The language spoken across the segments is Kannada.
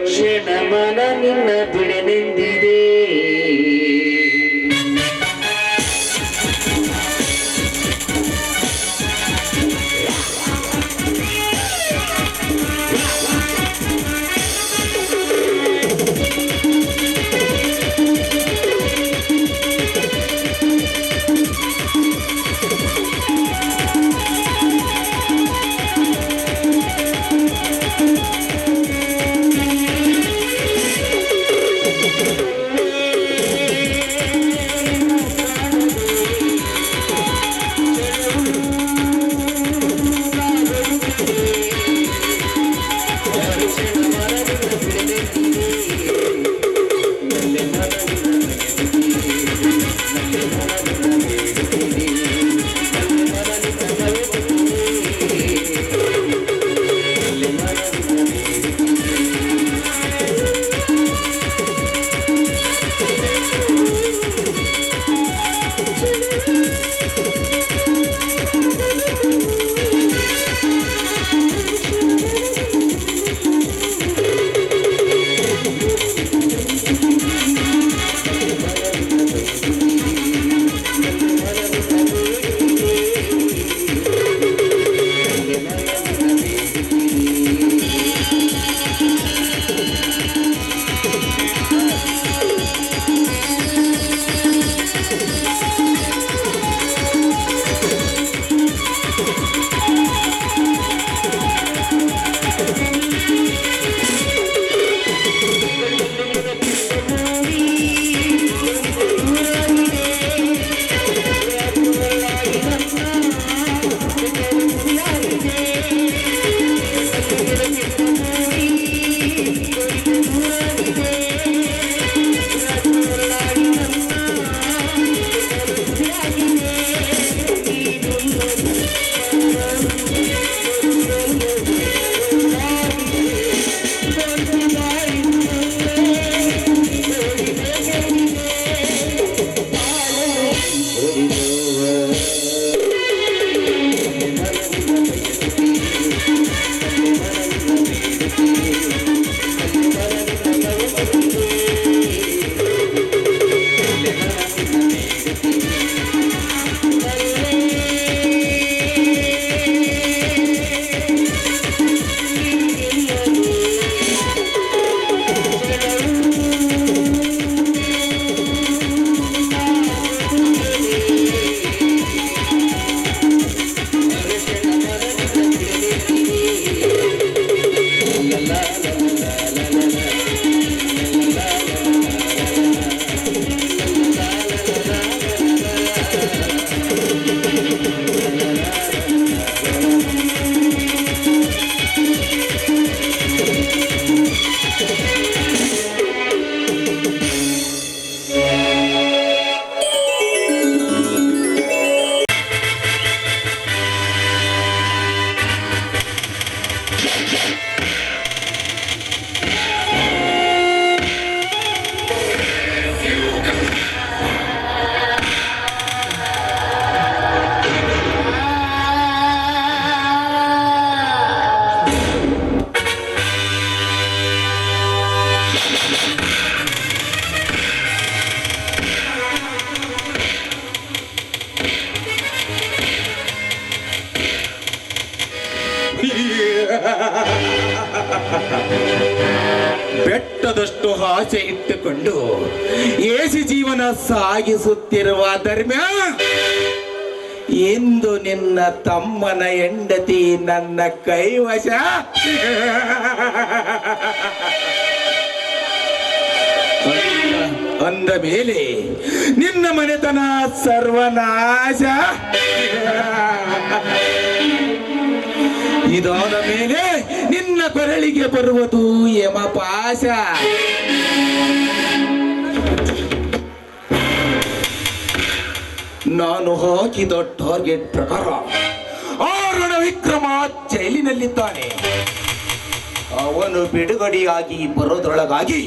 ಕ್ಷಣ ಮನ ನಿನ್ನ ಬಿಡನೆಂದಿದೆ. ಬೆಟ್ಟದಷ್ಟು ಆಸೆ ಇಟ್ಟುಕೊಂಡು ಏಸಿ ಜೀವನ ಸಾಗಿಸುತ್ತಿರುವ ಧರ್ಮ್ಯ, ಇಂದು ನಿನ್ನ ತಮ್ಮನ ಹೆಂಡತಿ ನನ್ನ ಕೈವಶ. ಅಂದ ಮೇಲೆ ನಿನ್ನ ಮನೆತನ ಸರ್ವನಾಶ. ಇದಾದ ಮೇಲೆ ನಿನ್ನ ಕೊರಳಿಗೆ ಬರುವುದು ಯಮಪಾಶ. ನಾನು ಹಾಕಿದ ಟಾರ್ಗೆಟ್ ಪ್ರಕಾರ ಆ ರಣವಿಕ್ರಮ ಜೈಲಿನಲ್ಲಿದ್ದಾನೆ. ಅವನು ಬಿಡುಗಡೆಯಾಗಿ ಬರೋದ್ರೊಳಗಾಗಿ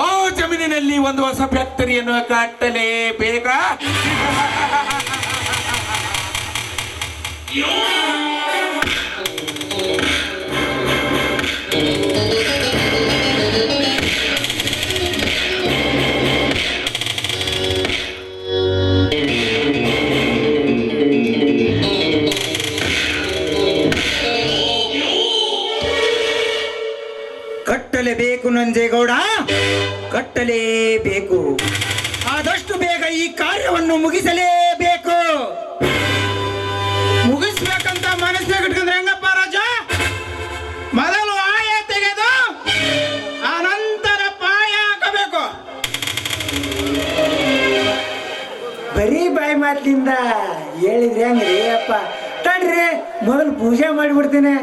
ಆ ಜಮೀನಿನಲ್ಲಿ ಒಂದು ಹೊಸ ಫ್ಯಾಕ್ಟರಿಯನ್ನು ಕಟ್ಟಲೇಬೇಕಾ? ಕಟ್ಟಲೇಬೇಕು ನಂಜೇಗೌಡ, ಕಟ್ಟಲೇಬೇಕು. ಆದಷ್ಟು ಬೇಗ ಈ ಕಾರ್ಯವನ್ನು ಮುಗಿಸಲೇಬೇಕು. ಮುಗಿಸ್ಬೇಕಂತ ಮನಸ್ಸಿನಾಗ ಇಟ್ಕೊಂಡ್ರೆ ಹೆಂಗಪ್ಪ ರಾಜ? ಮೊದಲು ಆಯ ತೆಗೆದು ಆನಂತರ ಪಾಯ ಹಾಕಬೇಕು. ಬರೀ ಬಾಯಿ ಮಾತಿನಿಂದ ಹೇಳಿದ್ರೆ ಹೆಂಗ್ರಿ ಅಪ್ಪ? ತಡ್ರಿ, ಮೊದಲು ಪೂಜೆ ಮಾಡಿಬಿಡ್ತೇನೆ.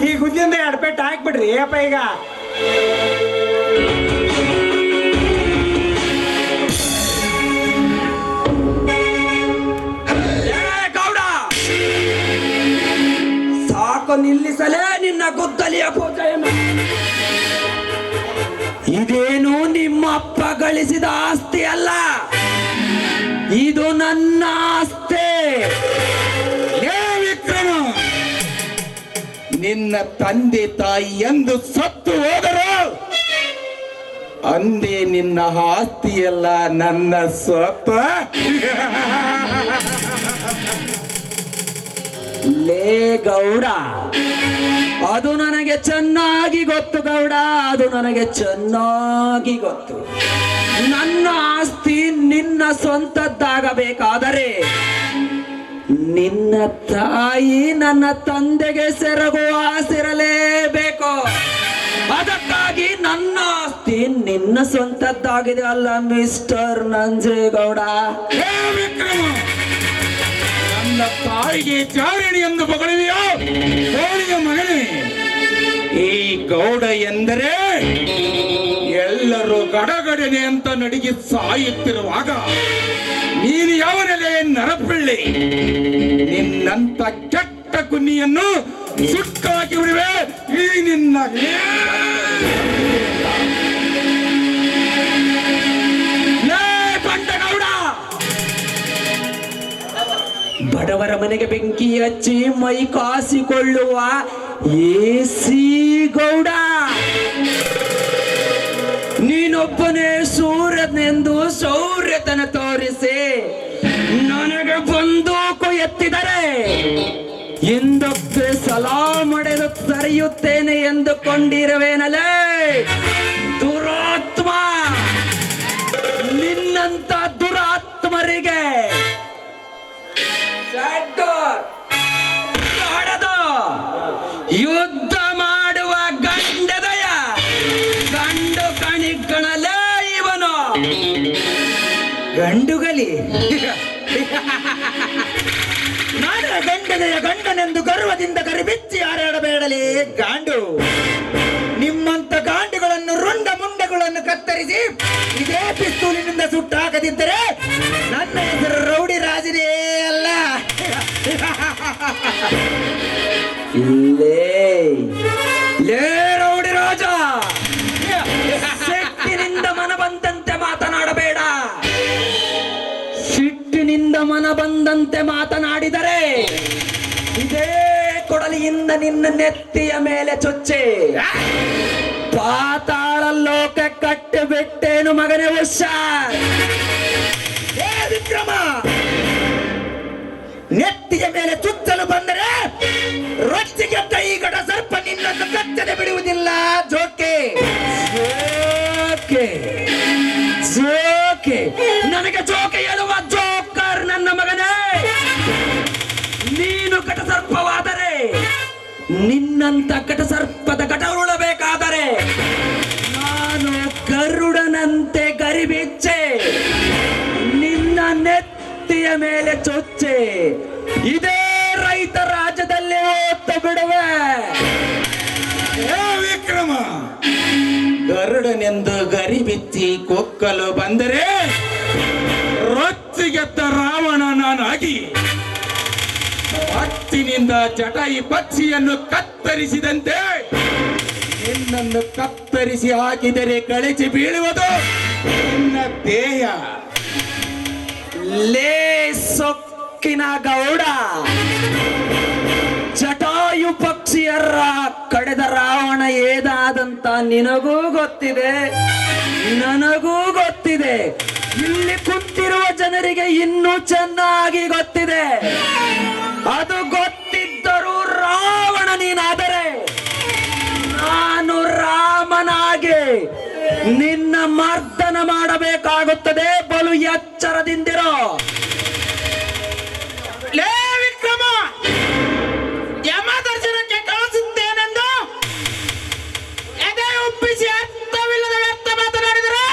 ಈ ಗುದ್ದಿಂದ ಎಡಪೆಟ್ಟು ಹಾಕ್ಬಿಡ್ರಿ ಅಪ್ಪ. ಈಗ ಗೌಡ, ಸಾಕು ನಿಲ್ಲಿಸಲೇ ನಿನ್ನ ಗುದ್ದಲಿಯ ಪೂಜೆಯನ್ನು. ಇದೇನು ನಿಮ್ಮ ಅಪ್ಪ ಗಳಿಸಿದ ಆಸ್ತಿ ಅಲ್ಲ, ಇದು ನನ್ನ ಆಸ್ತಿ. ವಿಕ್ರಮ, ನಿನ್ನ ತಂದೆ ತಾಯಿ ಎಂದು ಸತ್ತು ಹೋದರು ಅಂದೇ ನಿನ್ನ ಆಸ್ತಿಯಲ್ಲ ನನ್ನ ಸ್ವತ್ತು. ಲೇ ಗೌಡ, ಅದು ನನಗೆ ಚೆನ್ನಾಗಿ ಗೊತ್ತು ಗೌಡ, ಅದು ನನಗೆ ಚೆನ್ನಾಗಿ ಗೊತ್ತು. ನನ್ನ ಆಸ್ತಿ ನಿನ್ನ ಸ್ವಂತದ್ದಾಗಬೇಕಾದರೆ ನಿನ್ನ ತಾಯಿ ನನ್ನ ತಂದೆಗೆ ಸೆರಗುವ ಆಸಿರಲೇಬೇಕು. ಅದಕ್ಕಾಗಿ ನನ್ನ ಆಸ್ತಿ ನಿನ್ನ ಸ್ವಂತದ್ದಾಗಿದೆ ಅಲ್ಲ ಮಿಸ್ಟರ್ ನಂಜೇಗೌಡ. ವಿಕ್ರಮ, ನನ್ನ ತಾಯಿಗೆ ಚಾರಿಣಿ ಎಂದು ಬಗಳಿದೆಯೋ? ಕೋಳಿಯ ಮಗನೇ, ಈ ಗೌಡ ಎಂದರೆ ಎಲ್ಲರೂ ಗಡಗಡನೆ ಅಂತ ನಡಿಗೆ ಸಾಯುತ್ತಿರುವಾಗ ನೀನು ಯಾವನೆಲೆ ನರಪಿಳ್ಳಿ? ನಿನ್ನಂತ ಕೆಟ್ಟ ಕುನ್ನಿಯನ್ನು ಸುಟ್ಟಾಕಿ ಬಿಡುವೆ ಈ ನಿನ್ನ ಗೌಡ. ಬಡವರ ಮನೆಗೆ ಬೆಂಕಿ ಹಚ್ಚಿ ಮೈ ಕಾಸಿಕೊಳ್ಳುವ ಏಸಿ ಗೌಡ, ನೀನೊಬ್ಬನೇ ಸೂರ್ಯನೆಂದು ಶೌರ್ಯತನ ತೋರಿಸಿ ನನಗೆ ಬಂದೂಕು ಎತ್ತಿದರೆ ಹಿಂದಕ್ಕೆ ಸಲಾಮಡೆದು ತರೆಯುತ್ತೇನೆ ಎಂದುಕೊಂಡಿರುವೇನಲೇ ದುರಾತ್ಮ. ನಿನ್ನಂತ ದುರಾತ್ಮರಿಗೆ ಯುದ್ಧ ಮಾಡುವ ಗಂಡದಯ ಗಂಡು ಕಣಿಗಳಲ್ಲೇ ಇವನು. ಗಂಡುಗಲಿ ನಾನು ಗಂಡನೆಯ ಗಂಡನೆಂದು ಗರ್ವದಿಂದ ಕರಿಬಿಚ್ಚಿ ಹಾರಾಡಬೇಡಲೇ ಗಾಂಡು. ನಿಮ್ಮಂತ ಗಾಂಡುಗಳನ್ನು ರುಂಡ ಮುಂಡಗಳನ್ನು ಕತ್ತರಿಸಿ ಇದೇ ಪಿಸ್ತೂಲಿನಿಂದ ಸುಟ್ಟಾಕದಿದ್ದರೆ ನನ್ನ ಹೆಸರು ರೌಡಿ ರಾಜನೇ ಅಲ್ಲ. ಲೇ ರೌಡಿ ರಾಜ, ಸಿಟ್ಟಿನಿಂದ ಮನ ಬಂದಂತೆ ಮಾತನಾಡಬೇಡ. ಸಿಟ್ಟಿನಿಂದ ಮನ ಬಂದಂತೆ ಮಾತನಾಡಿದರೆ ಇದೇ ಕೊಡಲಿಯಿಂದ ನಿನ್ನ ನೆತ್ತಿಯ ಮೇಲೆ ಚೊಚ್ಚೆ ಪಾತಾಳ ಲೋಕ ಕಟ್ಟಿ ಬಿಟ್ಟೇನು ಮಗನೇ ಹುಷಾರ್. ವಿಕ್ರಮ, ನೆತ್ತಿಯ ಮೇಲೆ ಚುಚ್ಚಲು ಬಂದರೆ ರೊಚ್ಚಿಗೆದ್ದ ಈ ಗಡ ಸರ್ಪ ನಿನ್ನನ್ನು ಕಚ್ಚದೆ ಬಿಡುವುದಿಲ್ಲ. ಜೋಕೆ ಜೋಕೆ ಜೋಕೆ ನನಗೆ ಜೋಕೆ ಹೇಳುವ ಜೋಕರ್ ನನ್ನ ಮಗನೇ. ನೀನು ಕಟಸರ್ಪವಾದರೆ ನಿನ್ನಂತ ಕಟಸರ್ಪದ ಕಟ ಉಳಬೇಕಾದರೆ ನಾನು ಗರುಡನಂತೆ ಗರಿಬಿಚ್ಚೆ ನಿನ್ನ ನೆತ್ತಿಯ ತಲೆಯ ಮೇಲೆ ಚೊಚ್ಚೆ ಇದೇ ರೈತ ರಾಜ್ಯದಲ್ಲಿ ಓದ್ತು ಬಿಡುವೆ. ಏ ವಿಕ್ರಮ, ಗರುಡನೆಂದು ಗರಿ ಬಿಚ್ಚಿ ಕೊಕ್ಕಲು ಬಂದರೆ ರೊಚ್ಚಿಗೆದ್ದ ರಾವಣ ನಾನಾಗಿ ಹತ್ತಿನಿಂದ ಜಟಾಯಿ ಪಕ್ಷಿಯನ್ನು ಕತ್ತರಿಸಿದಂತೆ ನಿನ್ನನ್ನು ಕತ್ತರಿಸಿ ಹಾಕಿದರೆ ಕಳಚಿ ಬೀಳುವುದು ನಿನ್ನ ದೇಹ. ಲೇ ಸೊಕ್ಕಿನ ಗೌಡ, ಜಟಾಯು ಪಕ್ಷಿಯರ ಕಡೆದ ರಾವಣ ಏದಾದಂತ ನಿನಗೂ ಗೊತ್ತಿದೆ, ನನಗೂ ಗೊತ್ತಿದೆ, ಇಲ್ಲಿ ಕುಂತಿರುವ ಜನರಿಗೆ ಇನ್ನೂ ಚೆನ್ನಾಗಿ ಗೊತ್ತಿದೆ. ಅದು ಗೊತ್ತಿದ್ದರೂ ರಾವಣ ನೀನಾದರೆ ನಾನು ರಾಮನಾಗಿ ನಿನ್ನ ಮರ್ದನ ಮಾಡಬೇಕಾಗುತ್ತದೆ. ಬಲು ಎಚ್ಚರದಿಂದಿರೋ. ಲೇ ವಿಕ್ರಮ, ಯಮ ದರ್ಶನಕ್ಕೆ ಕಳಿಸುತ್ತೇನೆಂದು ಎದೆ ಒಪ್ಪಿಸಿ ಅರ್ಥವಿಲ್ಲದ ವ್ಯರ್ಥ ಮಾತನಾಡಿದರೆ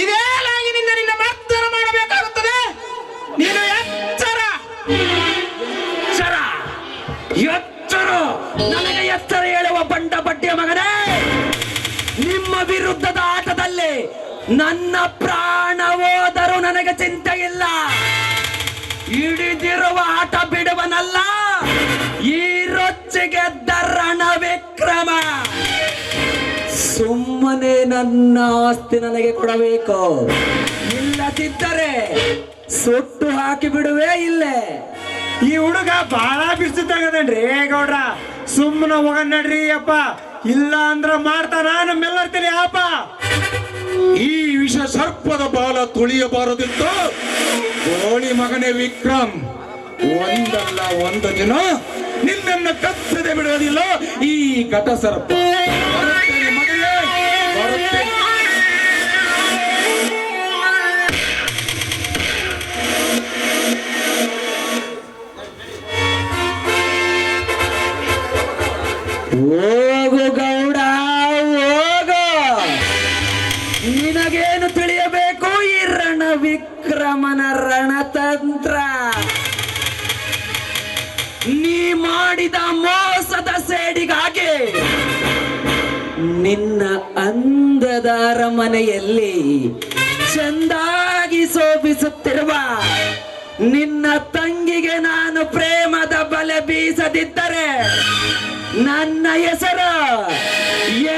ಇದೇನಾಗಿ ನಿನ್ನ ಮರ್ದನ ಮಾಡಬೇಕಾಗುತ್ತದೆ. ನೀನು ಎಚ್ಚರ ಎಚ್ಚರ ಎಚ್ಚರ ನನಗೆ ಎಚ್ಚರ ಹೇಳುವ ಬಂಡ ಬಡ್ಡಿಯ ಮಗನೇ. ನಿಮ್ಮ ವಿರುದ್ಧದ ಆಟದಲ್ಲಿ ನನ್ನ ಪ್ರಾಣ ಹೋದರೂ ನನಗೆ ಚಿಂತೆ ಇಲ್ಲ. ಹಿಡಿದಿರುವ ಆಟ ಬಿಡುವನಲ್ಲ ಈ ರೊಚ್ಚಿಗೆದ್ದ ರಣ ವಿಕ್ರಮ. ಸುಮ್ಮನೆ ನನ್ನ ಆಸ್ತಿ ನನಗೆ ಕೊಡಬೇಕು, ಇಲ್ಲದಿದ್ದರೆ ಸುಟ್ಟು ಹಾಕಿ ಬಿಡುವೆ ಇಲ್ಲೇ. ಈ ಹುಡುಗ ಬಾಳ ಬಿಡ್ಸುತ್ತಾಗದನ್ರಿ ಗೌಡ್ರ. ಸುಮ್ಮನೆ ಹೋಗ ನಡ್ರಿ ಅಪ್ಪ, ಇಲ್ಲ ಅಂದ್ರ ಮಾಡ್ತಾನ ನಮ್ಮೆಲ್ಲರ್ತೀನಿ ಅಪ್ಪ. ಈ ವಿಷ ಸರ್ಪದ ಬಾಲ ತುಳಿಯಬಾರದಿತ್ತು. ಗೋಳಿ ಮಗನೇ ವಿಕ್ರಮ್, ಒಂದಲ್ಲ ಒಂದು ದಿನ ನಿನ್ನನ್ನು ಕತ್ತದೆ ಬಿಡುವುದಿಲ್ಲ ಈ ಘಟ ಸರ್ಪ. ಬರುತ್ತೇನೆ ಮಗನೇ, ಬರುತ್ತೇನೆ. ಹೋಗು ಗೌಡ ಹೋಗು. ನಿನಗೇನು ತಿಳಿಯಬೇಕು ಈ ರಣ ವಿಕ್ರಮನ ರಣತಂತ್ರ? ನೀ ಮಾಡಿದ ಮೋಸದ ಸೇಡಿಗಾಗಿ ನಿನ್ನ ಅಂದದ ಅರಮನೆಯಲ್ಲಿ ಚಂದಾಗಿ ಶೋಭಿಸುತ್ತಿರುವ ನಿನ್ನ ತಂಗಿಗೆ ನಾನು ಪ್ರೇಮದ ಬಲೆ ಬೀಸದಿದ್ದರೆ ನನ್ನ ಹೆಸರು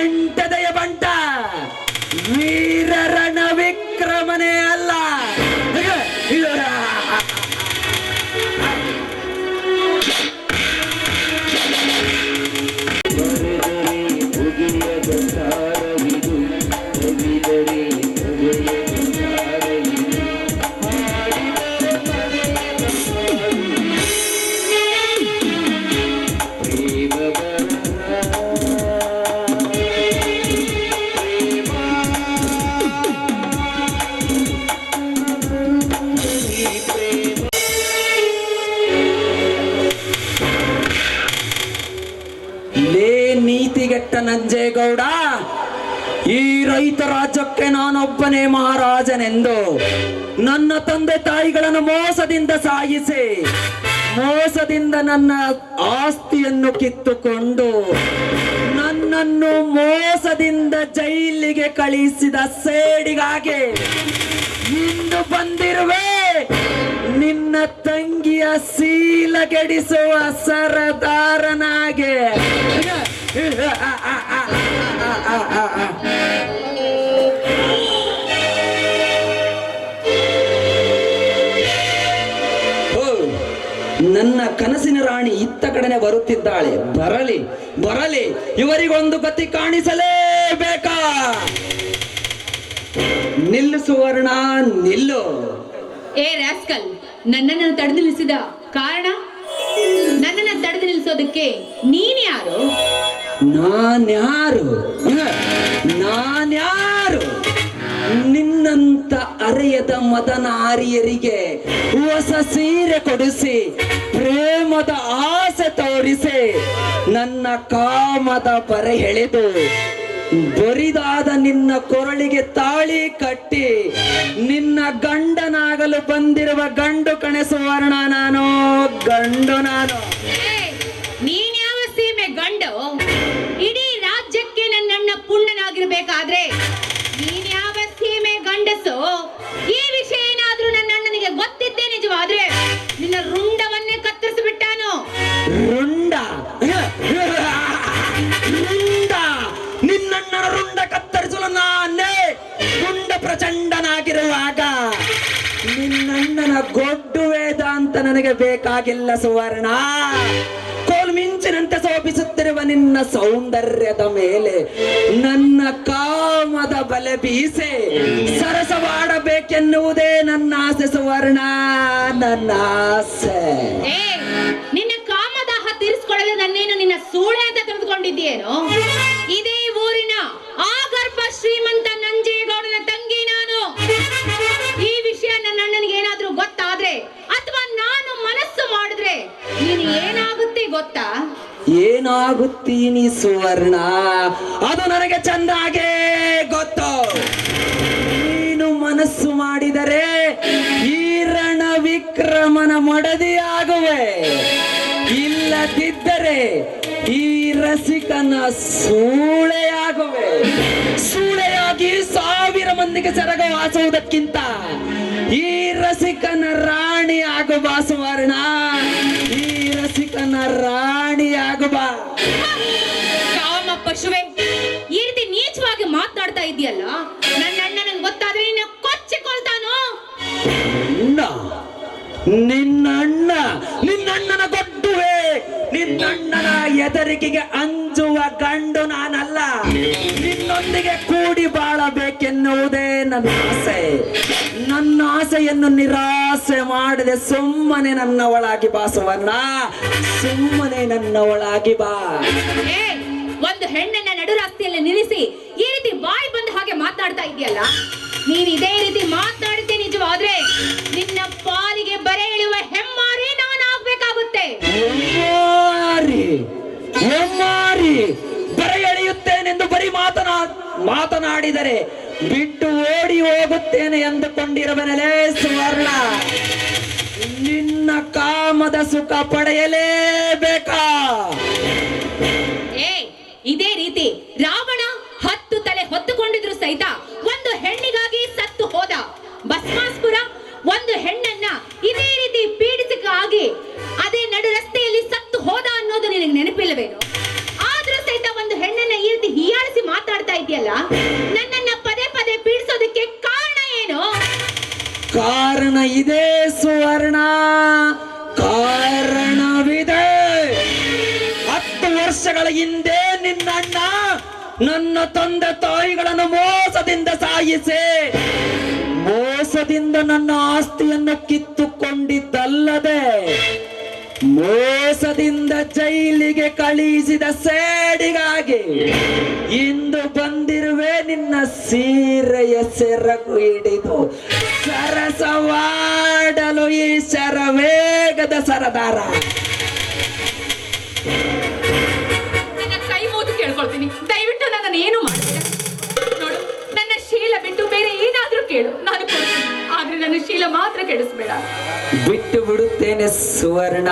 ಎಂಟದೆಯ ಬಂಟ ವೀರರಣ ವಿಕ್ರಮನೇ ಅಲ್ಲ. ನೀತಿಗೆಟ್ಟ ನಂಜೇಗೌಡ, ಈ ರೈತ ರಾಜ್ಯಕ್ಕೆ ನಾನೊಬ್ಬನೇ ಮಹಾರಾಜನೆಂದು ನನ್ನ ತಂದೆ ತಾಯಿಗಳನ್ನು ಮೋಸದಿಂದ ಸಾಯಿಸಿ ಮೋಸದಿಂದ ನನ್ನ ಆಸ್ತಿಯನ್ನು ಕಿತ್ತುಕೊಂಡು ನನ್ನನ್ನು ಮೋಸದಿಂದ ಜೈಲಿಗೆ ಕಳಿಸಿದ ಸೇಡಿಗಾಗಿ ಇಂದು ಬಂದಿರುವೆ ನಿನ್ನ ತಂಗಿಯ ಶೀಲಗೆಡಿಸುವ ಸರದಾರನಾಗೆ. ನನ್ನ ಕನಸಿನ ರಾಣಿ ಇತ್ತ ಕಡೆನೆ ಬರುತ್ತಿದ್ದಾಳೆ. ಬರಲಿ ಬರಲಿ, ಇವರಿಗೊಂದು ಗತಿ ಕಾಣಿಸಲೇಬೇಕಾ. ನಿಲ್ಲು ಸುವರ್ಣ, ನಿಲ್ಲು. ಏ ರಾಸ್ಕಲ್, ನನ್ನನ್ನು ತಡೆದು ನಿಲ್ಲಿಸಿದ ಕಾರಣ? ನನ್ನನ್ನು ತಡೆದು ನಿಲ್ಲಿಸೋದಕ್ಕೆ ನೀನ್ ಯಾರು? ನಾನ್ಯಾರು? ನಿನ್ನಂತ ಅರೆಯದ ಮದನಾರಿಯರಿಗೆ ಹೊಸ ಸೀರೆ ಕೊಡಿಸಿ ಪ್ರೇಮದ ಆಸೆ ತೋರಿಸಿ ನನ್ನ ಕಾಮದ ಬರೆ ಎಳೆದು ಬರಿದಾದ ನಿನ್ನ ಕೊರಳಿಗೆ ತಾಳಿ ಕಟ್ಟಿ ನಿನ್ನ ಗಂಡನಾಗಲು ಬಂದಿರುವ ಗಂಡು ಕಣೆ ಸುವರ್ಣ, ನಾನು ಗಂಡು ನಾನು. ನೀನ್ ಯಾವ ಸೀಮೆ ಗಂಡು? ಇಡೀ ರಾಜ್ಯಕ್ಕೆ ನನ್ನಣ್ಣ ಪುಣ್ಣನಾಗಿರ್ಬೇಕಾದ್ರೆ ನೀನ್ ಯಾವ ಸೀಮೆ ಗಂಡಸು? ಈ ವಿಷಯ ಏನಾದ್ರೂ ನನ್ನ ಅಣ್ಣನಿಗೆ ಗೊತ್ತಿದ್ದೇ ನಿಜವಾದ್ರೆ ನಿನ್ನ ರುಂಡವನ್ನೇ ಕತ್ತರಿಸಿಬಿಟ್ಟಾನು. ರುಂಡ ರುಂಡ ನಿನ್ನಣ್ಣನ ರುಂಡ ಕತ್ತರಿಸಲು ನಾನೇ ಗುಂಡ ಪ್ರಚಂಡನಾಗಿರುವಾಗ ನಿನ್ನಣ್ಣನ ಗೊಡ್ಡು ವೇದ ಅಂತ ನನಗೆ ಬೇಕಾಗಿಲ್ಲ ಸುವರ್ಣ. ಕೋಲ್ಮಿಂಚಿನಂತೆ ಶೋಭಿಸುತ್ತಿರುವ ನಿನ್ನ ಸೌಂದರ್ಯದ ಮೇಲೆ ನನ್ನ ಕಾಮದ ಬಲೆ ಬೀಸೆ ಸರಸವಾಡಬೇಕೆನ್ನುವುದೇ ನನ್ನ ಆಸೆ ಸುವರ್ಣ, ನನ್ನ ಆಸೆ. ಏ, ನಿನ್ನ ಕಾಮದಾಹ ತೀರಿಸಿಕೊಳ್ಳಲು ನನ್ನೇನು ನಿನ್ನ ಸೂಳೆ ಅಂತ ತೆಗೆದುಕೊಂಡಿದ್ದೀಯೇನೋ? ಇದೇ ಊರಿನ ಆಗರ್ಭ ಶ್ರೀಮಂತ ನಂಜೇಗೌಡನ ತಂಗಿ ನಾನು. ಈ ವಿಷಯ ನನ್ನ ಅಣ್ಣನಿಗೆ ಏನಾದ್ರೂ ಗೊತ್ತಾದ್ರೆ ಅಥವಾ ನಾನು ಮನಸ್ಸು ಮಾಡಿದ್ರೆ ನೀನು ಏನಾಗುತ್ತೆ ಗೊತ್ತಾ? ಏನಾಗುತ್ತೀನಿ ಸುವರ್ಣ, ಅದು ನನಗೆ ಚೆನ್ನಾಗೇ ಗೊತ್ತು. ನೀನು ಮನಸ್ಸು ಮಾಡಿದರೆ ಈ ರಣ ವಿಕ್ರಮನ ಮಡದಿಯಾಗುವೆ, ಇಲ್ಲದಿದ್ದರೆ ಈ ರಸಿಕನ ಸೂಳೆಯಾಗುವೆ. ಸೂಳೆಯಾಗಿ 1000 ಮಂದಿಗೆ ಸೆರಗವಾಸುವುದಕ್ಕಿಂತ ಈ ರಸಿಕನ ರಾಣಿ ಆಗುವ ಸುವರ್ಣ, ಈ ರಸಿಕನ ರಾಣಿ ಆಗುವ. ಕಾಮ ಪಶುವೆ, ಈ ರೀತಿ ನೀಚವಾಗಿ ಮಾತನಾಡ್ತಾ ಇದೆಯಲ್ಲ, ನನ್ನ ಅಣ್ಣ ನಂಗೆ ಗೊತ್ತಾದ್ರೆ ನಿನ್ನ ಕೊಚ್ಚಿಕೊಳ್ತಾನೋ? ನಿನ್ನಣ್ಣನ ಗೊಡ್ಡುವೆ. ನಿನ್ನಣ್ಣನ ಎದರಿಕೆಗೆ ಅಂಜುವ ಗಂಡು ನಾನಲ್ಲ. ನಿನ್ನೊಂದಿಗೆ ಕೂಡಿ ಬಾಳಬೇಕೆನ್ನುವುದೇ ನನ್ನ ಆಸೆ. ನನ್ನ ಆಸೆಯನ್ನು ನಿರಾಸೆ ಮಾಡದೆ ಸುಮ್ಮನೆ ನನ್ನವಳಾಗಿ ಬಾ ಸುವರ್ಣ, ಸುಮ್ಮನೆ ನನ್ನವಳಾಗಿ ಬಾ. ಏ, ಒಂದು ಹೆಣ್ಣನ್ನ ನಡು ರಸ್ತೆಯಲ್ಲಿ ನಿಲ್ಲಿಸಿ ಈ ರೀತಿ ಬಾಯಿ ಬಂದ ಹಾಗೆ ಮಾತಾಡ್ತಾ ಇದೆಯಲ್ಲ, ನೀನ್ ಇದೇ ರೀತಿ ಮಾತಾಡಿದ್ದೆ ನಿಜವಾದ್ರೆ ನಿನ್ನ ಪಾಲಿಗೆ ಬರೆ ಎಳೆಯುವ ಹೆಮ್ಮಾರಿ ನಾನಾಗ್ಬೇಕಾಗುತ್ತೆ. ಹೆಮ್ಮಾರಿ ಬರೆ ಎಳೆಯುತ್ತೇನೆಂದು ಬರೀ ಮಾತನಾಡಿದರೆ ಬಿಟ್ಟು ಓಡಿ ಹೋಗುತ್ತೇನೆ ಎಂದುಕೊಂಡಿರುವನಲೇ ಸುವರ್ಣ. ನಿನ್ನ ಕಾಮದ ಸುಖ ಪಡೆಯಲೇಬೇಕಾ? ಏ, ಇದೇ ರೀತಿ ರಾವಣ 10 ತಲೆ ಹೊತ್ತುಕೊಂಡಿದ್ರು ಸಹಿತ ಒಂದು ಹೆಣ್ಣಿಗಾಗಿ ಸತ್ತು ಹೋದ. ಭಸ್ಮಾಸುರ ಒಂದು ಹೆಣ್ಣನ್ನ ಇದೇ ರೀತಿ ಪೀಡಿಸಕ್ಕಾಗಿ ಅದೇ ನಡು ರಸ್ತೆಯಲ್ಲಿ ಸತ್ತು ಹೋದ ಅನ್ನೋದು ನಿನಗೆ ನೆನಪಿಲ್ಲವೇನು? ಆದ್ರೂ ಸಹಿತ ಒಂದು ಹೆಣ್ಣನ್ನ ಈ ರೀತಿ ಹೀಯಾಳಿಸಿ ಮಾತಾಡ್ತಾ ಇದೆಯಲ್ಲ, ನನ್ನನ್ನ ಪದೇ ಪದೇ ಪೀಡಿಸೋದಕ್ಕೆ ಕಾರಣ ಏನು? ಕಾರಣ ಇದೆ ಸುವರ್ಣ, ಕಾರಣವಿದೆ. 10 ವರ್ಷಗಳ ಹಿಂದೆ ನಿನ್ನಣ್ಣ ನನ್ನ ತಂದೆ ತಾಯಿಗಳನ್ನು ಮೋಸದಿಂದ ಸಾಯಿಸಿ ಮೋಸದಿಂದ ನನ್ನ ಆಸ್ತಿಯನ್ನು ಕಿತ್ತುಕೊಂಡಿದ್ದಲ್ಲದೆ ಮೋಸದಿಂದ ಜೈಲಿಗೆ ಕಳುಹಿಸಿದ ಸೇಡಿಗಾಗಿ ಇಂದು ಬಂದಿರುವೆ ನಿನ್ನ ಸೀರೆಯ ಸೆರಗು ಹಿಡಿದು ಸರಸವಾಡಲು ಈ ಶರವೇಗದ ಸರದಾರ. ನನ್ನ ಕೈ ಮುಗಿದು ಕೇಳ್ಕೊಳ್ತೀನಿ, ದಯವಿಟ್ಟು ನನ್ನನ್ನು ಏನು ಮಾಡ್ತೀರ ನೋಡು. ನನ್ನ ಶೀಲ ಬಿಟ್ಟು ಬೇರೆ ಏನಾದ್ರೂ ಕೇಳು, ನಾನು ಕೊಡ್ತೀನಿ. ಆದ್ರೆ ನನ್ನ ಶೀಲ ಮಾತ್ರ ಕೆಡಿಸ್ಬೇಡ. ಬಿಟ್ಟು ಬಿಡುತ್ತೇನೆ ಸುವರ್ಣ,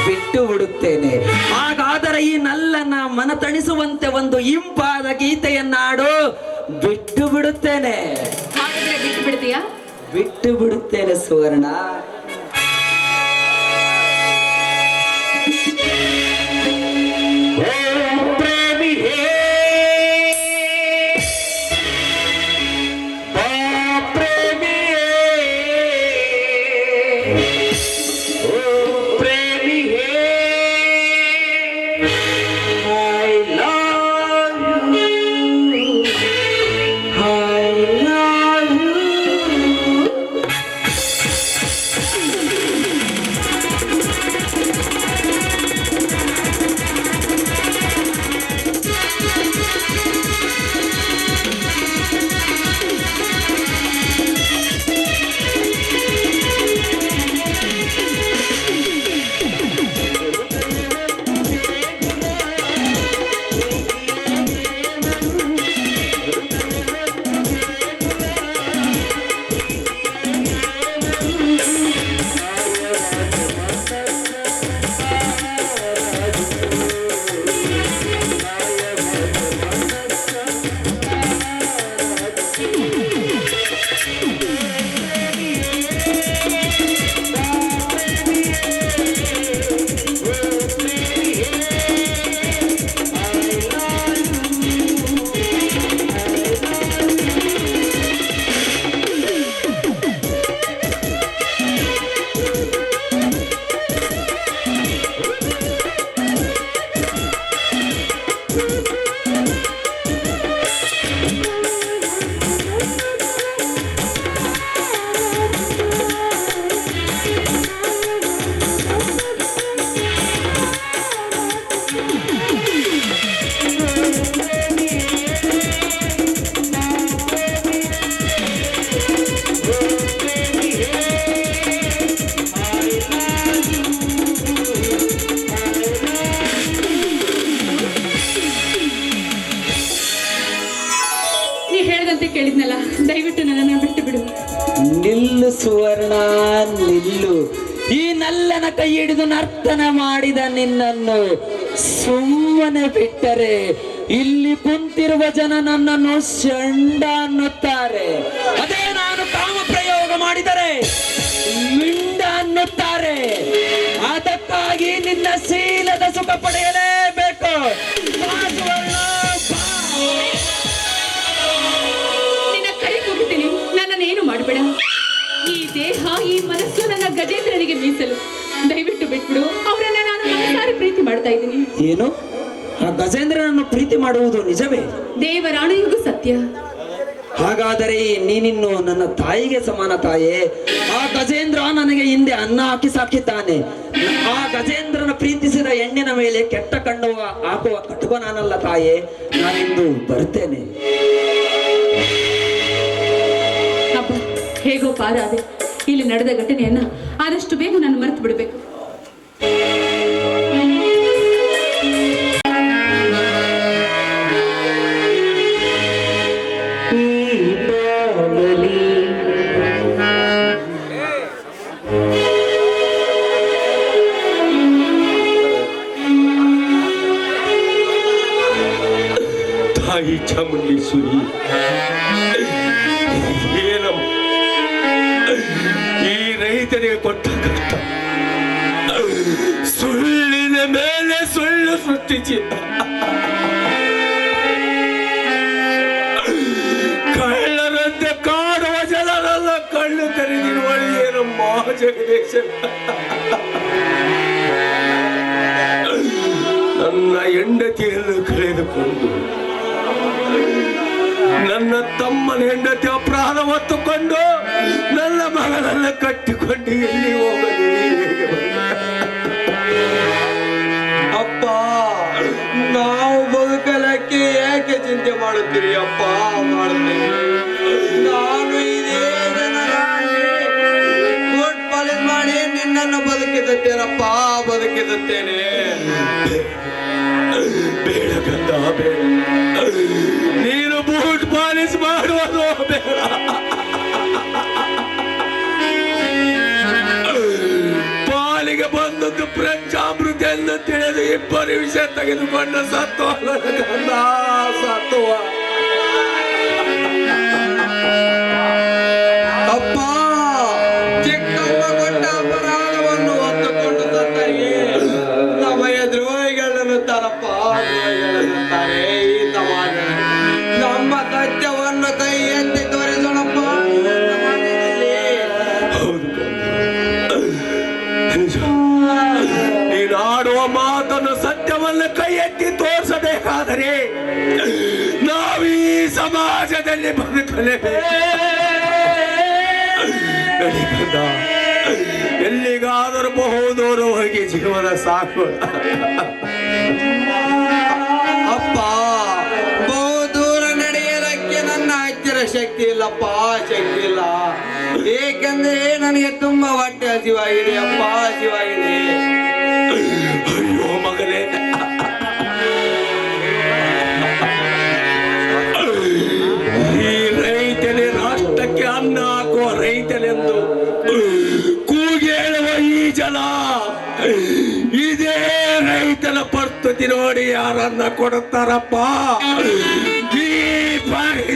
ಬಿಟ್ಟು ಬಿಡುತ್ತೇನೆ. ಹಾಗಾದರೆ ಈ ನಲ್ಲನ ಮನ ತಣಿಸುವಂತೆ ಒಂದು ಇಂಪಾದ ಗೀತೆಯನ್ನಾಡು. ಬಿಟ್ಟು ಬಿಡುತ್ತೇನೆ. ಹಾಗಾದ್ರೆ ಬಿಟ್ಟು ಬಿಡ್ತೀಯಾ? ಬಿಟ್ಟು ಬಿಡುತ್ತೇನೆ ಸುವರ್ಣ. ಬಿಲ್ಲು. ಈ ನಲ್ಲನ ಕೈ ಹಿಡಿದು ನರ್ತನ ಮಾಡಿದ ನಿನ್ನನ್ನು ಸುಮ್ಮನೆ ಬಿಟ್ಟರೆ ಇಲ್ಲಿ ಕುಂತಿರುವ ಜನ ನನ್ನನ್ನು ಷಂಡ ಅನ್ನುತ್ತಾರೆ. ಅದೇ ನಾನು ಕಾಮ ಪ್ರಯೋಗ ಮಾಡಿದರೆ ಮಿಂಡ ಅನ್ನುತ್ತಾರೆ. ಅದಕ್ಕಾಗಿ ನಿನ್ನ ಶೀಲದ ಸುಖ ಪಡೆಯಲೇಬೇಕು. ಬಾ ಸುವರ್ಣ, ಬಾ. ನಿನ್ನ ಕೈ ಮುಗಿತೀನಿ, ನನ್ನನ್ನೇನು ಮಾಡಬೇಡ. ಈ ದೇಹ ಈ ಮನಸ್ಸು ನನ್ನ ಗಜೇಂದ್ರನಿಗೆ ಮೀಸಲು. ದಯವಿಟ್ಟು ಬಿಟ್ಬಿಡು. ಅವರನ್ನ ನಾನು ಮನಸಾರಿ ಪ್ರೀತಿ ಮಾಡ್ತಾ ಇದ್ದೀನಿ. ಏನು, ಆ ಗಜೇಂದ್ರನನ್ನು ಪ್ರೀತಿ ಮಾಡುವುದು ನಿಜವೇ? ದೇವರಾಣೆಗೂ ಸತ್ಯ. ಹಾಗಾದರೆ ನೀನಿನ್ನು ನನ್ನ ತಾಯಿಗೆ ಸಮಾನ ತಾಯೇ. ಆ ಗಜೇಂದ್ರ ನನಗೆ ಹಿಂದೆ ಅನ್ನ ಹಾಕಿ ಸಾಕಿದ್ದಾನೆ. ಆ ಗಜೇಂದ್ರನ ಪ್ರೀತಿಸಿದ ಹೆಣ್ಣಿನ ಮೇಲೆ ಕೆಟ್ಟ ಕಣ್ಣು ಹಾಕುವ ಕಟುಕ ನಾನಲ್ಲ ತಾಯೇ. ನಾನಿಂದು ಬರ್ತೇನೆ. ಅಪ್ಪ, ಹೇಗೋ ಪಾರಾದೆ. ಇಲ್ಲಿ ನಡೆದ ಘಟನೆಯನ್ನ ಆದಷ್ಟು ಬೇಗ ನಾನು ಮರೆತು ಬಿಡಬೇಕು. ತಾಯಿ ಚಾಮುಂಡೇಶ್ವರಿ, ಏನಮ್ಮ ಈ ರೈತನಿಗೆ ಕೊಟ್ಟ ಕಷ್ಟ, ಸುಳ್ಳಿನ ಮೇಲೆ ಸುಳ್ಳು ಸೃಷ್ಟಿಸಿ ಕಳ್ಳರಂತೆ ಕಾಡುವ ಜನರೆಲ್ಲ ಕಳ್ಳು ತೆರೆದಿರುವ ಏನಮ್ಮ ಜಗದೀಶ. ನನ್ನ ಹೆಂಡತಿಯನ್ನು ಕಳೆದುಕೊಂಡು ನನ್ನ ತಮ್ಮನ ಹೆಂಡತಿ ಅಪರಾಧ ಹೊತ್ತುಕೊಂಡು ನನ್ನ ಮಗನನ್ನು ಕಟ್ಟಿಕೊಂಡು ಎಲ್ಲಿ ಹೋಗಲಿ? ಅಪ್ಪ, ನಾವು ಬದುಕಲಕ್ಕೆ ಯಾಕೆ ಚಿಂತೆ ಮಾಡುತ್ತೀರಿ ಅಪ್ಪ? ಮಾಡುತ್ತೇನೆ. ನಾನು ಇದೇ ಕೋರ್ಟ್ ಪಾಲಿಸ್ ಮಾಡಿ ನಿನ್ನನ್ನು ಬದುಕಿಸುತ್ತೇನಪ್ಪ, ಬದುಕಿಸುತ್ತೇನೆ. ಬೇಡ ಗಂಧ, ಬೇಡ. ನೀನು ಬೂಟ್ ಪಾಲಿಸ್ ಮಾಡುವುದು ಬೇಡ. ಪಾಲಿಗೆ ಬಂದದ್ದು ಪಂಚಾಮೃತ ಎಂದು ತಿಳಿದು ಇಬ್ಬರು ವಿಷ ತೆಗೆದುಕೊಂಡು ಸತ್ತು ಗಂಧ, ಸತ್ತುವ. ಅಪ್ಪ, ಚಿಕ್ಕಮ್ಮ ಕೊಟ್ಟ ಅಪರಾಧವನ್ನು ಹೊತ್ತುಕೊಂಡು ಸತ್ತರಿಗೆ ಸಮಯ ದ್ರೋಹಿಗಳನ್ನು ತರಪ್ಪ, ದ್ರೋಹಿಗಳನ್ನುತ್ತಾರೆ ಈ ಸಮಾಜ. ನಮ್ಮ ಸತ್ಯವನ್ನು ಕೈ ಎತ್ತಿ ತೋರಿಸೋಣಪ್ಪ ಸಮಾಜದಲ್ಲಿ. ಹೌದು, ನೀನು ಆಡುವ ಮಾತನ್ನು ಸತ್ಯವನ್ನು ಕೈ ಎತ್ತಿ ತೋರಿಸಬೇಕಾದರೆ ನಾವೀ ಸಮಾಜದಲ್ಲಿ ಬದುಕಲೇಬೇಕು. ಎಲ್ಲಿಗಾದರೂ ಬಹುದೂರ ಹೋಗಿ ಜೀವನ ಸಾಕು. ಅಪ್ಪ, ಬಹುದೂರ ನಡೆಯಲಕ್ಕೆ ನನ್ನ ಹತ್ತಿರ ಶಕ್ತಿ ಇಲ್ಲಪ್ಪ, ಶಕ್ತಿ ಇಲ್ಲ. ಏಕೆಂದ್ರೆ ನನಗೆ ತುಂಬಾ ಹೊಟ್ಟೆ ಹಸಿವಾಗಿದೆ ಅಪ್ಪ, ಹಸಿವಾಗಿದೆ. ಅಯ್ಯೋ ಮಗನೇ, ಈ ರೈತನೇ ರಾಷ್ಟ್ರಕ್ಕೆ ಅನ್ನ ಹಾಕುವ ರೈತನೆಂದು ಕೂಗೇಳುವ ಈ ಜನ ಇದೇ ರೈತನ ಪರಿಸ್ಥಿತಿ ನೋಡಿ ಯಾರನ್ನ ಕೊಡುತ್ತಾರಪ್ಪ? ಈ ಬಾರಿ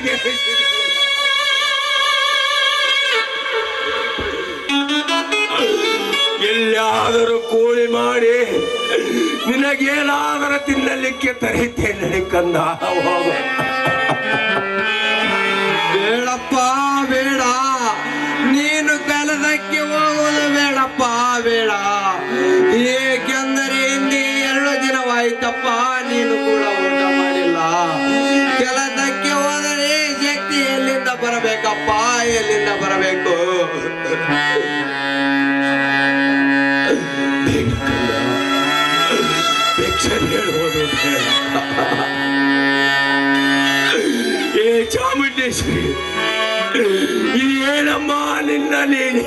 ಎಲ್ಲಿಯಾದರೂ ಕೂಲಿ ಮಾಡಿ ನಿನಗೇನಾದರೂ ತಿನ್ನಲಿಕ್ಕೆ ತರೀತೇನೆ ಕಂದ. ಹೋಗು. ಬೇಡಪ್ಪ, ಬೇಡ. ನೀನು ಕೆಲಸಕ್ಕೆ ಹೋಗುವುದು ಬೇಡಪ್ಪ, ಬೇಡ. ಏಕೆಂದರೆ ಹಿಂದೆ 2 ದಿನವಾಯ್ತಪ್ಪ ನೀನು ಕೂಡ ಊಟ ಮಾಡಿಲ್ಲ. ಕೆಲಸಕ್ಕೆ ಹೋದರೆ ಶಕ್ತಿ ಎಲ್ಲಿಂದ ಬರಬೇಕಪ್ಪ, ಎಲ್ಲಿಂದ ಬರಬೇಕು? ಭಿಕ್ಷೆ ಹೇಳುವುದು ಬೇಡ. ಏ ಚಾಮುಂಡೇಶ್ವರಿ, ಇದೇನಮ್ಮ ನಿನ್ನ ನೀನು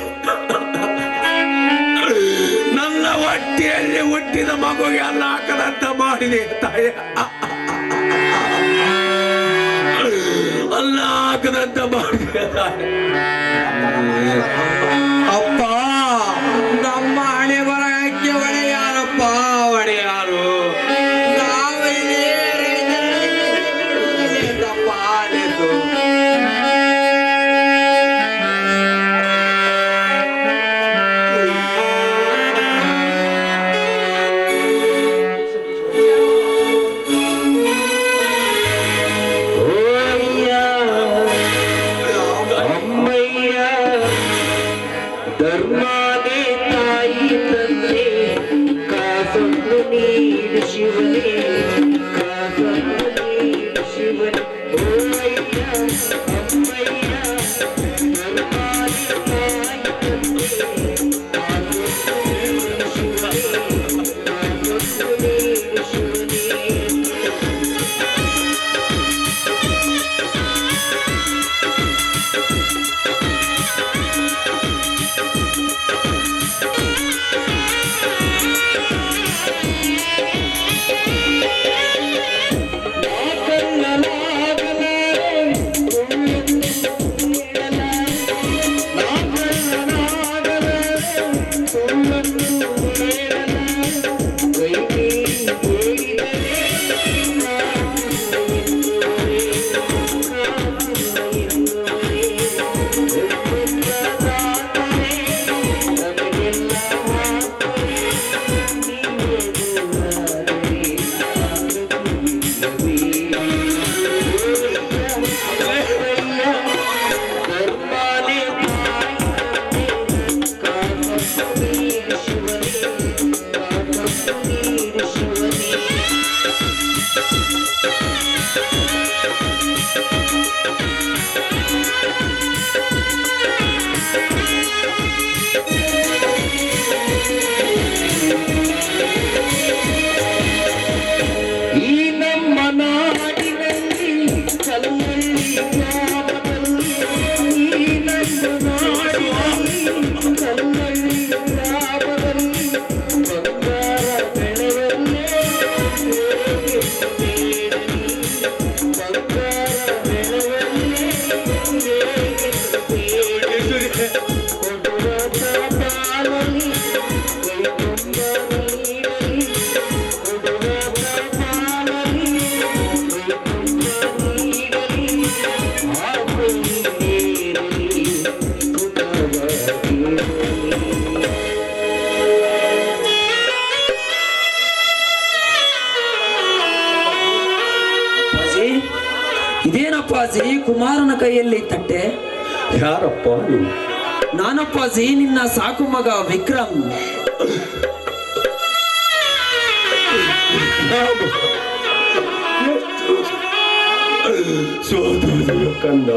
ನನ್ನ ಹೊಟ್ಟೆಯಲ್ಲಿ ಹುಟ್ಟಿದ ಮಗುಗೆ ಅನ್ನ ಹಾಕದಂತ ಮಾಡಿದೆ ತಾಯ. ಅನ್ನ ಹಾಕದಂತ ಮಾಡಿದೆ ತಾಯ. ಅಪ್ಪ, ತಂದೆ ಕಾಸೊಂದು ನೀಡು ಶಿವನೇ ಕಾಸೊಂದು ನೀಡು ಶಿವನೇ ಓ ಅಯ್ಯ ಅಮ್ಮಯ್ಯ ಧರ್ಮಾದಿ ತಾಯಿ ತಂದೆ ಕಾಸೊಂದು ನೀಡು ಶಿವನೇ ಕಾಸೊಂದು ನೀಡು ಶಿವನೇ. ಇದೇನಪ್ಪಾಜಿ ಕುಮಾರನ ಕೈಯಲ್ಲಿ ತಟ್ಟೆ? ಯಾರಪ್ಪ ನೀನು? ನಾನಪ್ಪಾಜಿ ನಿನ್ನ ಸಾಕು ಮಗ ವಿಕ್ರಮ್. ಸೋದರ ಕಂದ,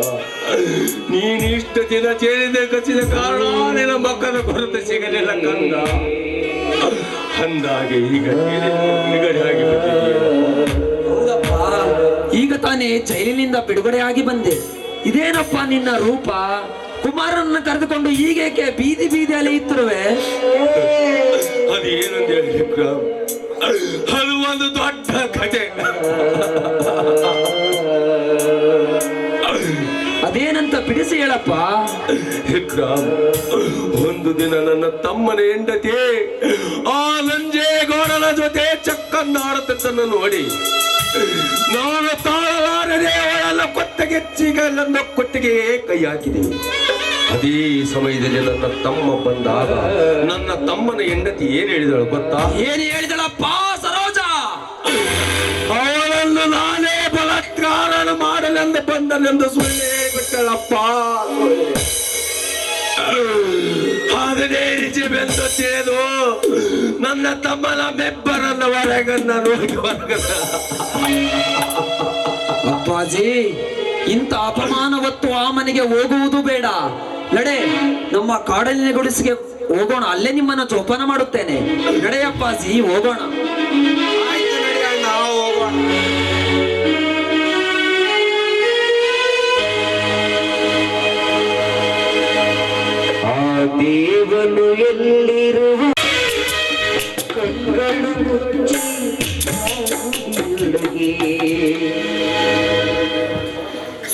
ನೀನು ಇಷ್ಟ ದಿನ ಚೇರಿದ ಕಚ್ಚಿದ ಕಾರಣ ನಿನ್ನ ಮಕ್ಕಳ ಕೊರತೆ ಸಿಗಲಿಲ್ಲ ಕಂದ. ಅಂದಾಗೆ ಈಗ ನಿಗಡಿಯಾಗಿ ಹೌದಪ್ಪ, ಈಗ ತಾನೇ ಜೈಲಿನಿಂದ ಬಿಡುಗಡೆಯಾಗಿ ಬಂದೆ. ಇದೇನಪ್ಪ ನಿನ್ನ ರೂಪ? ಕುಮಾರನನ್ನು ಕರೆದುಕೊಂಡು ಈಗೇಕೆ ಬೀದಿ ಬೀದಿಯಲ್ಲಿ ಇತ್ತಿರುವೆ? ಅದೇನಂತ ಹೇಳಿ ವಿಕ್ರಮ್, ಅದು ಒಂದು ದೊಡ್ಡ ಕಥೆ. ಅದೇನಂತ ಬಿಡಿಸಿ ಹೇಳಪ್ಪ. ವಿಕ್ರಮ್, ಒಂದು ದಿನ ನನ್ನ ತಮ್ಮನ ಹೆಂಡತಿ ಆ ನಂಜೇಗೌಡನ ಜೊತೆ ಚಕ್ಕನ್ನಾಡುತ್ತನ್ನು ನೋಡಿ ನಾನು ತಾಳಲಾರದೆ ಅವಳನ್ನ ಕೊಟ್ಟೆಗೆಚ್ಚಿಗಲ್ಲನ್ನ ಕೊಟ್ಟಿಗೆ ಕೈ ಹಾಕಿದೆ. ಅದೇ ಸಮಯದಲ್ಲಿ ನನ್ನ ತಮ್ಮ ಬಂದಾಗ ನನ್ನ ತಮ್ಮನ ಹೆಂಡತಿ ಏನ್ ಹೇಳಿದಳು ಗೊತ್ತಾ? ಏನ್ ಹೇಳಿದಳಪ್ಪ ಸರೋಜ? ಅವಳನ್ನು ನಾನೇ ಬಲಾತ್ಕಾರ ಮಾಡಲೆಂದು ಬಂದನೆಂದು ಸುಳ್ಳು ಹೇಳಿಬಿಟ್ಟಳಪ್ಪ. ಆದರೆ ನಿಜವೆಂದು ತಿಳಿದು ನನ್ನ ತಮ್ಮನ ಬೆಬ್ಬರನ್ನ ಹೊರಗನ್ನ ನೋಡಿ ಹೊರಗನ್ನ. ಅಪ್ಪಾಜಿ, ಇಂಥ ಅಪಮಾನ ಹೊತ್ತು ಆ ಮನೆಗೆ ಹೋಗುವುದು ಬೇಡ. ನಡೆ, ನಮ್ಮ ಕಾಡಲಿನ ಗುಡಿಸಿಗೆ ಹೋಗೋಣ. ಅಲ್ಲೇ ನಿಮ್ಮನ್ನ ಜೋಪಾನ ಮಾಡುತ್ತೇನೆ. ನಡೆಯಪ್ಪಾಜಿ, ಹೋಗೋಣ. ಆಯ್ತು ನಡಿ ಅಣ್ಣ, ಹೋಗೋಣ. ಆ ದೇವನು ಎಲ್ಲಿರುವ ಕಣ್ಣು ಮುಚ್ಚಿ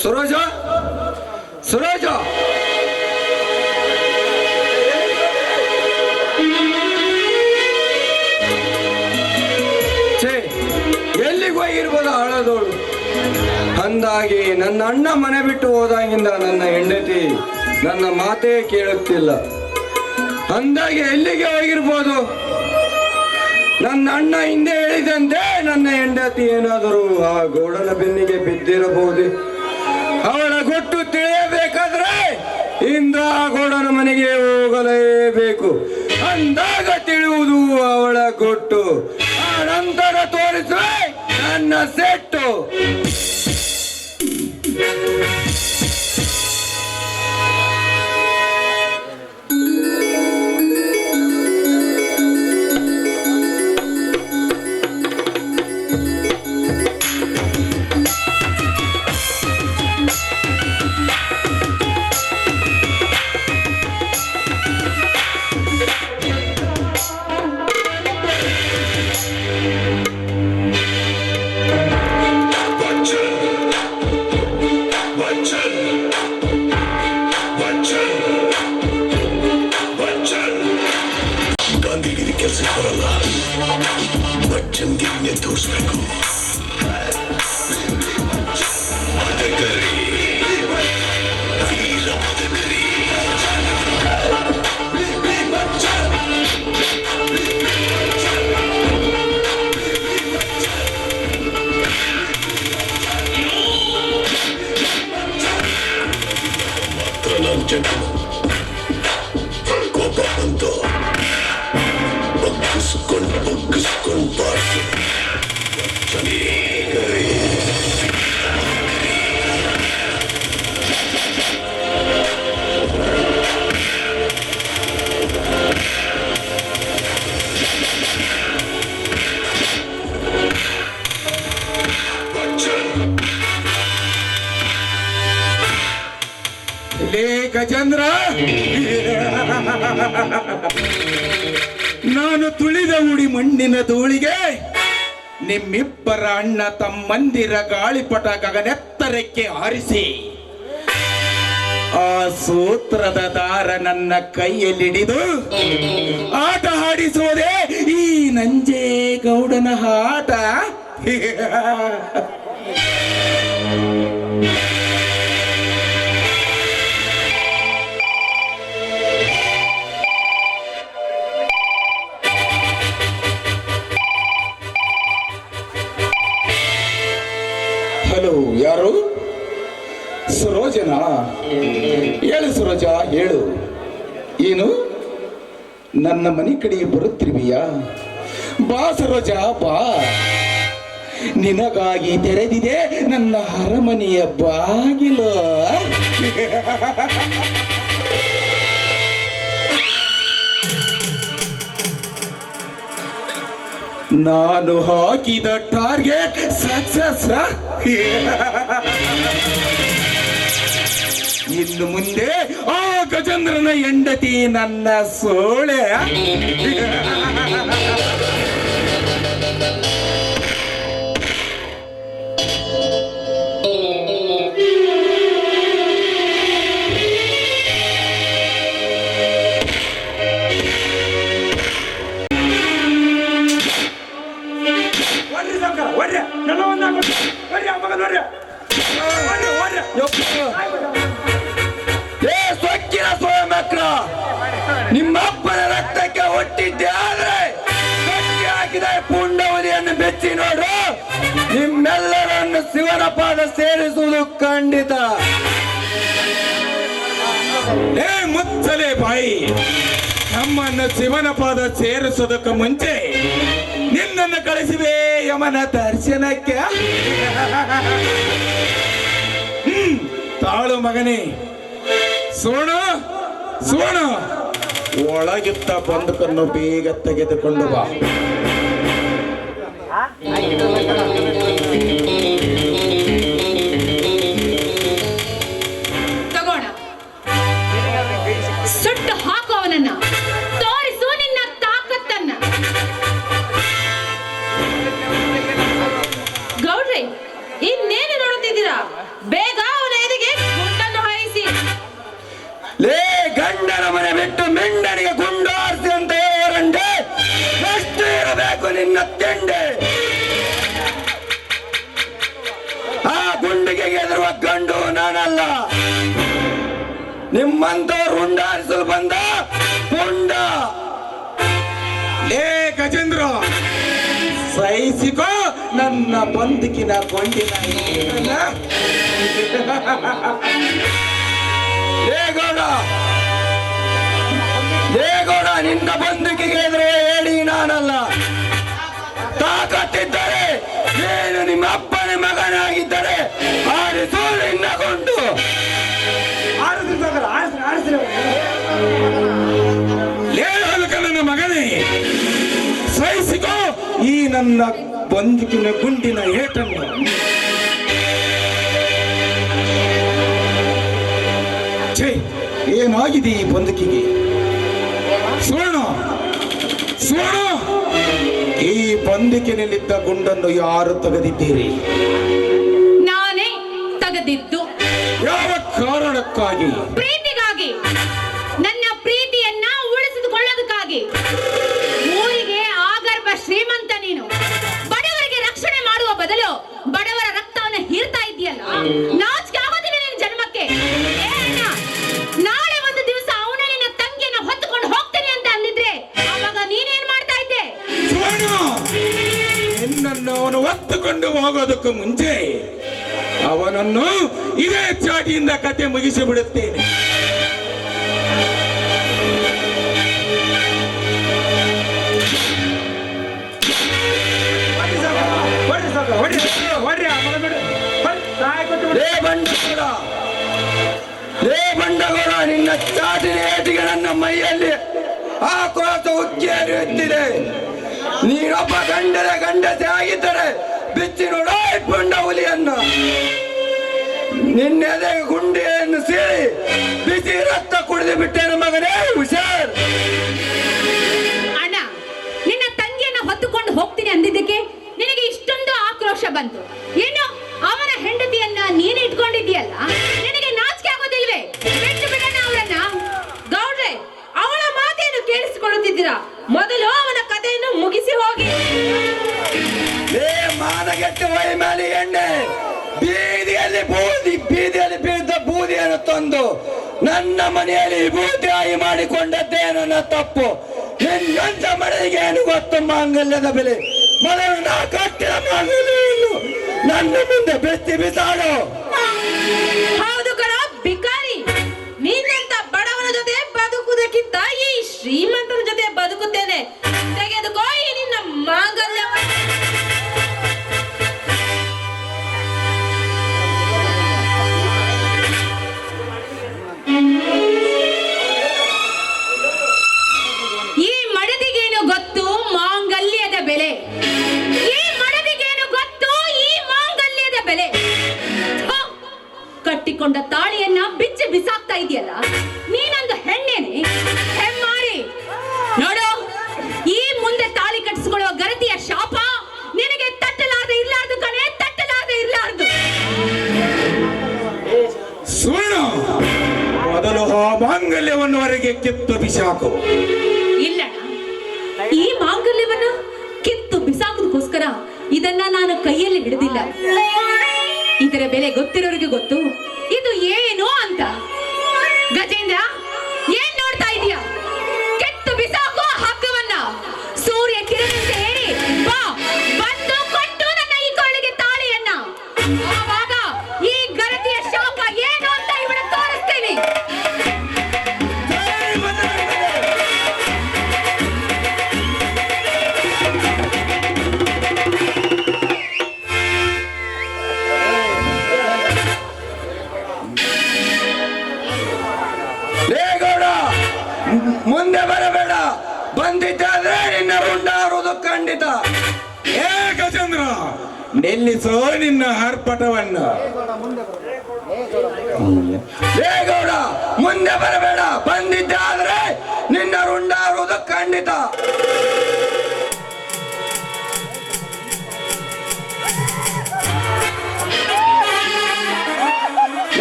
ಸರೋಜ, ಸರೋಜ, ಎಲ್ಲಿಗೆ ಹೋಗಿರ್ಬೋದು ಹಳದೋಳು? ಅಂದಾಗಿ ನನ್ನ ಅಣ್ಣ ಮನೆ ಬಿಟ್ಟು ಹೋದಾಗಿಂದ ನನ್ನ ಹೆಂಡತಿ ನನ್ನ ಮಾತೇ ಕೇಳುತ್ತಿಲ್ಲ. ಅಂದಾಗೆ ಎಲ್ಲಿಗೆ ಹೋಗಿರ್ಬೋದು? ನನ್ನ ಅಣ್ಣ ಹಿಂದೆ ಹೇಳಿದಂತೆ ನನ್ನ ಹೆಂಡತಿ ಏನಾದರೂ ಆ ಗೌಡನ ಬೆನ್ನಿಗೆ ಬಿದ್ದಿರಬಹುದು. ಅವಳ ಗುಟ್ಟು ತಿಳಿಯಬೇಕಾದ್ರೆ ಇಂದ್ರಗೌಡನ ಮನೆಗೆ ಹೋಗಲೇಬೇಕು ಅಂದಾಗ ತಿಳಿಯುವುದು ಅವಳ ಕೊಟ್ಟು ಆ ನಂತರ ತೋರಿಸುವೆ ನನ್ನ ಸೆಟ್ಟು. ಗಾಂಧಿಗಿರಿ ಕೆಲಸಕ್ಕೆ ಬರಲ್ಲ, ಬಚ್ಚನ್ಗೆ ತೋರಿಸ್ಬೇಕು. ಮದಕರಿ ವೀರ ಮದಕರಿ ಮಾತ್ರ ನಾನು ಜಂಟು ಕೋಪ ಬಂತು ಬಗ್ಗಿಸ್ಕೊಂಡು ಬಾರ್ಸು. ಲೇ ಗಜೇಂದ್ರ, ನಾನು ತುಳಿದ ಉಡಿ ಮಣ್ಣಿನ ಧೂಳಿಗೆ ನಿಮ್ಮಿಬ್ಬರ ಅಣ್ಣ ತಮ್ಮಂದಿರ ಗಾಳಿಪಟ ಗಗನೆತ್ತರಕ್ಕೆ ಹಾರಿಸಿ ಆ ಸೂತ್ರದ ದಾರ ನನ್ನ ಕೈಯಲ್ಲಿಡಿದು ಆಟ ಆಡಿಸುವುದೇ ಈ ನಂಜೇಗೌಡನ ಆಟ. ಹಲೋ, ಯಾರು? ಸರೋಜನಾ? ಹೇಳು ಸರೋಜ, ಹೇಳು. ಏನು ನನ್ನ ಮನೆ ಕಡೆ ಬರುತ್ತಿರುವಿಯಾ? ಬಾ ಸರೋಜ, ಬಾ. ನಿನಗಾಗಿ ತೆರೆದಿದೆ ನನ್ನ ಅರಮನೆಯ ಬಾಗಿಲು. ನಾನು ಹಾಕಿದ ಟಾರ್ಗೆಟ್ ಸಕ್ಸಸ್. ಇನ್ನು ಮುಂದೆ ಆ ಗಜೇಂದ್ರನ ಹೆಂಡತಿ ನನ್ನ ಸೋಳೆ. ಸೊಕ್ಕಿನ ಸೋಮಕ್ರ, ನಿಮ್ಮಪ್ಪನ ರಕ್ತಕ್ಕೆ ಹುಟ್ಟಿದ್ದೆ ಆದ್ರೆ ಕಟ್ಟಿ ಹಾಕಿದ ಪುಂಡವಲಿಯನ್ನು ಬೆಚ್ಚಿ ನೋಡು. ನಿಮ್ಮೆಲ್ಲರನ್ನು ಶಿವನ ಪಾದ ಸೇರಿಸುವುದು ಖಂಡಿತ. ಏ ಮುಚ್ಚಲೆ ಬಾಯಿ, ನಮ್ಮನ್ನು ಶಿವನ ಪಾದ ಸೇರಿಸೋದಕ್ಕೆ ಮುಂಚೆ ನಿನ್ನನ್ನು ಕಳಿಸಿವೆ ಯಮನ ದರ್ಶನಕ್ಕೆ. ತಾಳು ಮಗನೇ, ಸೋಣ ಸೋಣ, ಒಳಗಿತ್ತ ಬಂದುಕನ್ನು ಬೇಗ ತೆಗೆದುಕೊಂಡು ಬಾ. ತಗೋಣ, ಸುಟ್ಟು ಹಾಕು ಅವನನ್ನ, ತೋರಿಸು ನಿನ್ನ ತಾಕತ್ತನ್ನ. ಗೌಡ್ರೆ, ಇನ್ನೇನು ನೋಡುತ್ತಿದ್ದೀರಾ? ಬೇಗ ಅವನ ಎದೆಗೆ ಗುಂಡನ್ನು ಹಾಯಿಸಿ. ಲೇ ಗಂಡನ ಮನೆ ಬಿಟ್ಟು ಮೆಂಡನಿಗೆ ಗುಂಡಾರಿಸಿ ಅಂತ ರಂಡೆ, ಎಷ್ಟು ಇರಬೇಕು ನಿನ್ನ ತೆಂಡೆ? ಆ ಗುಂಡಿಗೆ ಎದುರುವ ಗಂಡು ನಾನಲ್ಲ, ನಿಮ್ಮಂತವ್ರು ಉಂಡಾರಿಸಲು ಬಂದ ಪುಂಡ. ಲೇ ಗಜೇಂದ್ರ, ಸಹಿಸಿಕೋ ನನ್ನ ಬಂದುಕಿನ ಕೊಂಡಿನ. ಲೇ ದೇಗೌಡ ನಿನ್ನ ಬಂದುಕಿಗೆ ಎದುರು ಹೇಳಿ ನಾನಲ್ಲ. ತಾಕತ್ತಿದ್ದರೆ ನೀನು ನಿಮ್ಮ ಅಪ್ಪನ ಮಗನಾಗಿದ್ದರೆ ಆರಿಸು ನಿನ್ನ ಕೊಂಡು. ನನ್ನ ಮಗನೇ ಸಹಿಸಿಕೋ ಈ ನನ್ನ ಬಂದುಕಿನ ಗುಂಡಿನ ಏಟನ್ನು. ಛೇ, ಏನಾಗಿದೆ ಈ ಬಂದುಕಿಗೆ? ಸುವರ್ಣ, ಈ ಬಂದುಕಿನಲ್ಲಿದ್ದ ಗುಂಡನ್ನು ಯಾರು ತೆಗೆದಿದ್ದೀರಿ? ನಾನೇ ತೆಗೆದಿದ್ದು. ಯಾವ ಕಾರಣಕ್ಕಾಗಿ? ಪ್ರೀತಿಗಾಗಿ, ನನ್ನ ಪ್ರೀತಿಯನ್ನ ಉಳಿಸಿಕೊಳ್ಳೋದಕ್ಕಾಗಿ. ಊರಿಗೆ ಆಗರ್ಭ ಶ್ರೀಮಂತ ನೀನು, ಬಡವರಿಗೆ ರಕ್ಷಣೆ ಮಾಡುವ ಬದಲು ಬಡವರ ರಕ್ತವನ್ನು ಹೀರ್ತಾ ಇದೆಯಲ್ಲ, ನಾಚಿಕೆ ಆಗೋದಿಲ್ಲ ನಿನ್ನ ಜನ್ಮಕ್ಕೆ. ಏ ಅಣ್ಣ, ನಾಳೆ ಒಂದು ದಿವಸ ಅವನ ನಿನ್ನ ತಂಗಿಯನ್ನ ಹೊತ್ತುಕೊಂಡು ಹೋಗ್ತೇನೆ ಅಂತ ಅಂದಿದ್ರೆ ಆವಾಗ ನೀನೇನ್ ಮಾಡ್ತಾ ಇದ್ದೆ? ನಿನ್ನನ್ನು ಅವನು ಹೊತ್ತುಕೊಂಡು ಹೋಗೋದಕ್ಕೂ ಮುಂಚೆ ಅವನನ್ನು ಇದೇ ಚಾಟಿಯಿಂದ ಕತೆ ಮುಗಿಸಿ ಬಿಡುತ್ತೇನೆ. ಬಂಡಗೋಳ, ನಿನ್ನ ಚಾಟಿನ ಏಟಿಗೆ ನನ್ನ ಮೈಯಲ್ಲಿ ಆಕ್ರೋಶ ಉಕ್ಕಿ ಹರಿಯುತ್ತಿದೆ. ನೀನೊಬ್ಬ ಗಂಡಸೆ ಆಗಿದ್ದರೆ ಬಿಚ್ಚಿ ನೋಡ ಬಂಡ ಹುಲಿಯನ್ನು. ನಿನ್ನೆದೆ ಗುಂಡಿಯನ್ನು ಸೇರಿ ಬಿಸಿ ರಕ್ತ ಕುಡಿದು ಬಿಟ್ಟೇನು ಮಗನೇ, ಹುಷಾರ್. ಅಣ್ಣ, ನಿನ್ನ ತಂಗಿಯನ್ನ ಹೊತ್ತುಕೊಂಡು ಹೋಗ್ತೀನಿ ಅಂದಿದ್ದಕ್ಕೆ ನಿನಗೆ ಇಷ್ಟೊಂದು ಆಕ್ರೋಶ ಬಂತು. ಏನು ಅವನ ಹೆಂಡತಿಯನ್ನ ನೀನು ಇಟ್ಕೊಂಡಿದ್ದೀಯಲ್ಲ, ನಿನಗೆ ನಾಚಿಕೆ ಆಗೋದಿಲ್ವೇ? ಬಿಟ್ಟು ಬಿಡೋಣ ಅವರನ್ನ. ಗೌಡ್ರೆ, ಅವಳ ಮಾತೇನು ಕೇಳಿಸಿಕೊಳ್ಳುತ್ತಿದ್ದೀರಾ? ಮೊದಲು ಅವನ ಕಥೆಯನ್ನು ಮುಗಿಸಿ ಹೋಗಿ. ಮಾನಗೆಟ್ಟ ವೈ ಮೇಲೆ ಎಣ್ಣೆ, ಬೀದಿಯಲ್ಲಿ ಬೀದಿದ್ದ ಬೂದಿಯನ್ನು ತಂದು ನನ್ನ ಮನೆಯಲ್ಲಿ ಬೂದಿಯಾಗಿ ಮಾಡಿಕೊಂಡದ್ದೇ ನನ್ನ ತಪ್ಪು. ನಿನ್ನಂತ ಮನೆಗೆ ಏನು ಗೊತ್ತು ಮಾಂಗಲ್ಯದ ಬೆಲೆ? ಮೊದಲು ನಾ ಕಟ್ಟಿದ ಮಾಂಗಲ್ಯವನ್ನು ನನ್ನ ಮುಂದೆ ಬೆತ್ತಿ ಬಿಸಾಡು. ಹೌದು ಕಣ ಬಿಕಾರಿ, ನೀನಂತ ಬಡವನ ಜೊತೆ ಬದುಕುವುದಕ್ಕಿಂತ ಈ ಶ್ರೀಮಂತರ ಜೊತೆ ಬದುಕುತ್ತೇನೆ. ತೆಗೆದುಕೋ ಈ ನಿನ್ನ ಮಾಂಗಲ್ಯವನ್ನು. ಈ ಮಡದಿಗೇನು ಗೊತ್ತು ಮಾಂಗಲ್ಯದ ಬೆಲೆ? ಈ ಮಡದಿಗೇನು ಗೊತ್ತು ಈ ಮಾಂಗಲ್ಯದ ಬೆಲೆ? ಹ! ಕಟ್ಟಿಕೊಂಡ ತಾಳಿಯನ್ನ ಬಿಚ್ಚಿ ಬಿಸಾಕ್ತಾ ಇದೆಯಲ್ಲ, ನೀನೊಂದು ಹೆಣ್ಣೇನೆ? ಹೆಮ್ಮಾರಿ ನೋಡು, ಈ ಮುಂದೆ ತಾಳಿ ಕಟ್ಟಿಸಿಕೊಳ್ಳುವ ಗರತಿಯ ಶಾಪ ನಿನಗೆ ತಟ್ಟಲಾರದೆ ಇರ್ಲಾರ್ದು ಕಣೆ, ತಟ್ಟಲಾರದೆ ಇರ್ಲಾರ್ದು. ಸುಳ್ಳು. ಮೊದಲು ಆ ಮಾಂಗಲ್ಯವನ್ನು ಹೊರಗೆ ಕಿತ್ತು ಬಿಸಾಕು. ಇಲ್ಲಣ್ಣ, ಈ ಮಾಂಗಲ್ಯವನ್ನ ಕಿತ್ತು ಬಿಸಾಕೋದಕ್ಕೋಸ್ಕರ ಇದನ್ನ ನಾನು ಕೈಯಲ್ಲಿ ಹಿಡಿದಿಲ್ಲ. ಇದರ ಬೆಲೆ ಗೊತ್ತಿರೋರಿಗೆ ಗೊತ್ತು ಇದು ಏನು ಅಂತ. ಗಜೇಂದ್ರ, ಏನ್ ನೋಡ್ತಾ ಇದೀಯ? ಕಿತ್ತು ಬಿಸಾಕೋ ಹಗ್ಗವನ್ನ. ಸೂರ್ಯ ಕಿರಣಂತೆ ಏರಿ ಬಾ, ಬಂದು ಕೊಟ್ಟು ನನ್ನ ಈ ಕೊಳ್ಳಿಗೆ ತಾಳಿಯನ್ನ. ಆವಾಗ ಈ ಗರತಿಯ ಶಾಪ ಏನು ಅಂತ ಇವಳ ತೋರಿಸ್ತೀನಿ. ಮುಂದೆ ಬರಬೇಡ. ಬಂದಿದ್ದಾದ್ರೆ ನಿನ್ನ ರುಂಡಾರುವುದು ಖಂಡಿತ. ಏ ಗಜೇಂದ್ರ, ನಿಲ್ಲಿಸೋ ನಿನ್ನ ಹರ್ಪಟವನ್ನು. ಏ ಗೌಡ, ಮುಂದೆ ಬರಬೇಡ. ಬಂದಿದ್ದಾದ್ರೆ ನಿನ್ನ ರುಂಡಾರುವುದು ಖಂಡಿತ.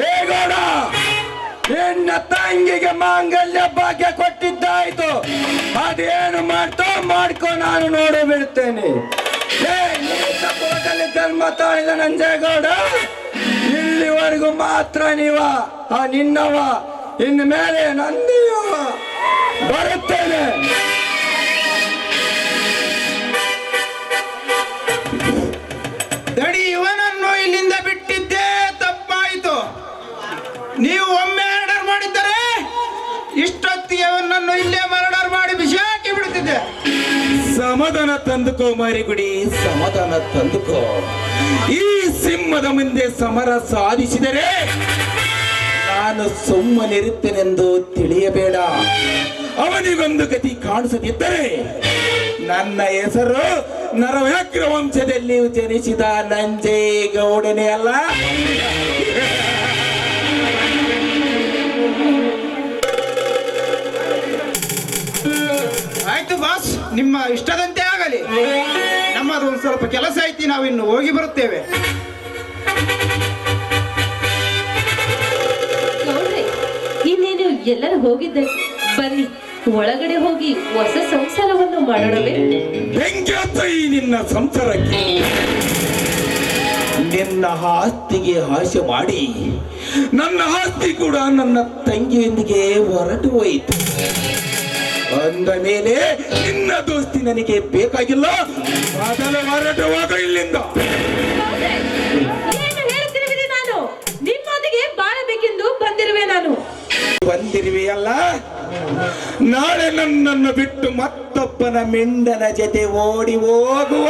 ಏ ಗೌಡ, ನಿನ್ನ ತಂಗಿಗೆ ಮಾಂಗಲ್ಯ ಭಾಗ್ಯ ಕೊಟ್ಟಿದ್ದಾಯ್ತು. ಅದೇನು ಮಾಡ್ತೋ ಮಾಡ್ಕೋ, ನಾನು ನೋಡಿ ಬಿಡ್ತೇನೆ. ಕೋಟಲ್ಲಿ ಜನ್ಮ ತಾಳಿದ ನಂಜೇಗೌಡ, ಇಲ್ಲಿವರೆಗೂ ಮಾತ್ರ ನೀವ ನಿನ್ನವ, ಇನ್ನು ಮೇಲೆ ನಂದಿಯವ. ಬರುತ್ತೇನೆ. ದಡಿ, ಇವನನ್ನು ಇಲ್ಲಿಂದ ಬಿಟ್ಟಿದ್ದೇ ತಪ್ಪಾಯಿತು. ನೀವು ಒಮ್ಮೆ ಆರ್ಡರ್ ಮಾಡಿದ್ದರೆ ಸಮಾಧಾನ ತಂದುಕೋ ಮಾರಿಗುಡಿ, ಸಮಾಧಾನ ತಂದುಕೋ. ಈ ಸಿಂಹದ ಮುಂದೆ ಸಮರ ಸಾಧಿಸಿದರೆ ನಾನು ಸುಮ್ಮನಿರುತ್ತೇನೆಂದು ತಿಳಿಯಬೇಡ. ಅವನಿಗೊಂದು ಗತಿ ಕಾಣಿಸದಿದ್ದರೆ ನನ್ನ ಹೆಸರು ನರವ್ಯಾಘ್ರ ವಂಶದಲ್ಲಿ ಜನಿಸಿದ ನಂಜೇಗೌಡನೇ ಅಲ್ಲ. ಆಯ್ತು ಬಾಸ್, ನಿಮ್ಮ ಇಷ್ಟದಂತೆ ಆಗಲಿ. ನಮ್ಮದು ಒಂದು ಸ್ವಲ್ಪ ಕೆಲಸ ಐತಿ, ನಾವು ಇನ್ನು ಹೋಗಿ ಬರುತ್ತೇವೆ. ಗೌಡ್ರೆ, ಇನ್ನೇನು ಎಲ್ಲರೂ ಹೋಗಿದ್ದೆ, ಬನ್ನಿ ಒಳಗಡೆ ಹೋಗಿ ಹೊಸ ಸಂಸಾರವನ್ನು ಮಾಡೋಣವೇ? ಬೆಂಕಿ ಹತ್ತ ಈ ನಿನ್ನ ಸಂಸಾರಕ್ಕೆ. ನಿನ್ನ ಆಸ್ತಿಗೆ ಆಸೆ ಮಾಡಿ ನನ್ನ ಆಸ್ತಿ ಕೂಡ ನನ್ನ ತಂಗಿಯೊಂದಿಗೆ ಹೊರಟು ಹೋಯಿತು. ಅಂದ ಮೇಲೆ ನಿನ್ನ ದೋಸ್ತಿ ನನಗೆ ಬೇಕಾಗಿಲ್ಲ. ಮೊದಲು ಹೊರಟು ಹೋಗ ಇಲ್ಲಿಂದ. ಏನು ಹೇಳ್ತಿರುವಿರಿ? ನಾನು ನಿಮ್ಮೊಂದಿಗೆ ಬಾಳಬೇಕೆಂದು ಬಂದಿರುವೆ. ನಾನು ಬಂದಿರುವೆಯಲ್ಲ, ನಾಳೆ ನನ್ನನ್ನು ಬಿಟ್ಟು ಮತ್ತೊಬ್ಬನ ಮಿಂಡನ ಜೊತೆ ಓಡಿ ಹೋಗುವ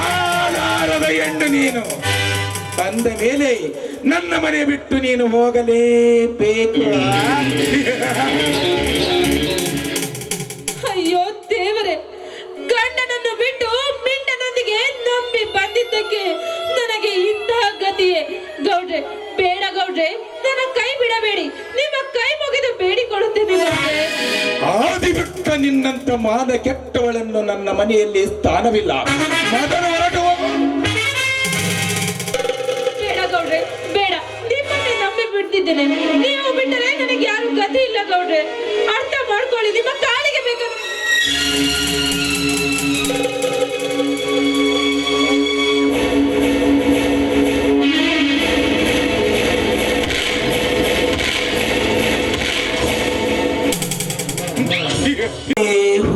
ಆಧಾರದ ಹೆಣ್ಣು ನೀನು. ಅಂದ ಮೇಲೆ ನನ್ನ ಮನೆ ಬಿಟ್ಟು ನೀನು ಹೋಗಲೇಬೇಕು. ಅಯ್ಯೋ ದೇವರೇ, ಗಂಡನನ್ನು ಬಿಟ್ಟು ಮಿಂಡನೊಂದಿಗೆ ನಂಬಿ ಬಂದಿದ್ದಕ್ಕೆ ನನಗೆ ಇಂತಹ ಗತಿಯೇ. ಗೌಡ್ರೆ, ಬೇಡ ಗೌಡ್ರೆ, ನನ್ನ ಕೈ ಬಿಡಬೇಡಿ. ನಿಮ್ಮ ಕೈ ಮುಗಿದು ಬೇಡಿಕೊಳ್ಳುತ್ತೇನೆ ಗೌಡ್ರೆ. ಆದಿ ಬಿಟ್ಟ ನಿನ್ನಂತ ಮಾನ ಕೆಟ್ಟವಳನ್ನು ನನ್ನ ಮನೆಯಲ್ಲಿ ಸ್ಥಾನವಿಲ್ಲ. ಮೊದಲು ಹೊರಟು ಹೋಗು. ಬೇಡ ಗೌಡ್ರೆ, ಬೇಡ. ನಿಮ್ಮನ್ನೇ ನಂಬಿ ಬಿಡ್ತಿದ್ದೇನೆ. ನೀವು ಬಿಟ್ಟರೆ ನನಗೆ ಯಾರು ಗತಿ ಇಲ್ಲ ಗೌಡ್ರೆ. ಅರ್ಥ ಮಾಡ್ಕೊಳ್ಳಿ, ನಿಮ್ಮ ಕಾಲಿಗೆ ಬೇಕು.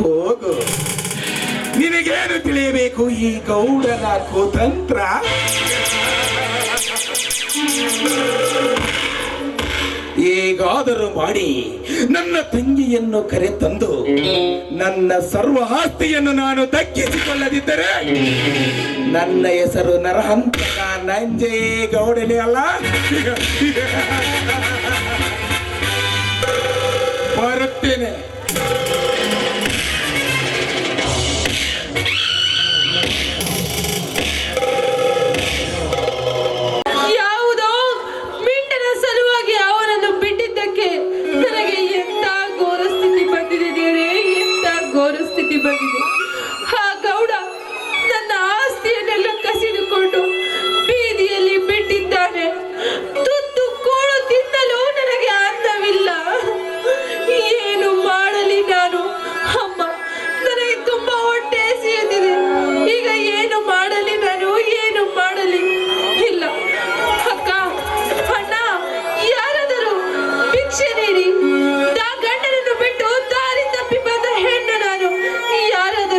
ಹೋಗು. ನಿನಗೇನು ತಿಳಿಯಬೇಕು ಈ ಗೌಡನ ಕುತಂತ್ರ? ಹೇಗಾದರೂ ಮಾಡಿ ನನ್ನ ತಂಗಿಯನ್ನು ಕರೆತಂದು ನನ್ನ ಸರ್ವ ಆಸ್ತಿಯನ್ನು ನಾನು ದಕ್ಕಿಸಿಕೊಳ್ಳದಿದ್ದರೆ ನನ್ನ ಹೆಸರು ನರಹಂತಕ ನಂಜೇಗೌಡನೇ ಅಲ್ಲ. ಬರುತ್ತೇನೆ. ಯಾವುದೋ ಮಿಂಡನ ಸಲುವಾಗಿ ಅವನನ್ನು ಬಿಟ್ಟಿದ್ದಕ್ಕೆ ನನಗೆ ಎಂತ ಘೋರ ಸ್ಥಿತಿ ಬಂದಿದೆ ದೇವರೇ, ಎಂತ ಘೋರ ಸ್ಥಿತಿ ಬಂದಿದೆ. ಆ ಗೌಡ ನನ್ನ ಆಸ್ತಿಯನ್ನೆಲ್ಲ ಕಸಿದುಕೊಂಡು ಬೀದಿಯಲ್ಲಿ ಬಿಟ್ಟಿದ್ದಾನೆ. ತುತ್ತು ಕೂಳು ತಿನ್ನಲು ನನಗೆ ಅನ್ನವಿಲ್ಲ. ಏನು ಮಾಡಲಿ ನಾನು? ಅಮ್ಮ, ನನಗೆ ತುಂಬಾ ಹೊಟ್ಟೆ ಹಸಿಯುತ್ತಿದೆ. ಈಗ ಏನು ಮಾಡಲಿ ನಾನು? ಏನು ಮಾಡಲಿ? ಇಲ್ಲ ಅಕ್ಕ, ಅಣ್ಣ, ಯಾರಾದರೂ ಭಿಕ್ಷೆ ನೀಡಿ. ಗಂಡನನ್ನು ಬಿಟ್ಟು ದಾರಿ ತಪ್ಪಿ ಬಂದ ಹೆಣ್ಣು ನಾನು. ಯಾರಾದರೂ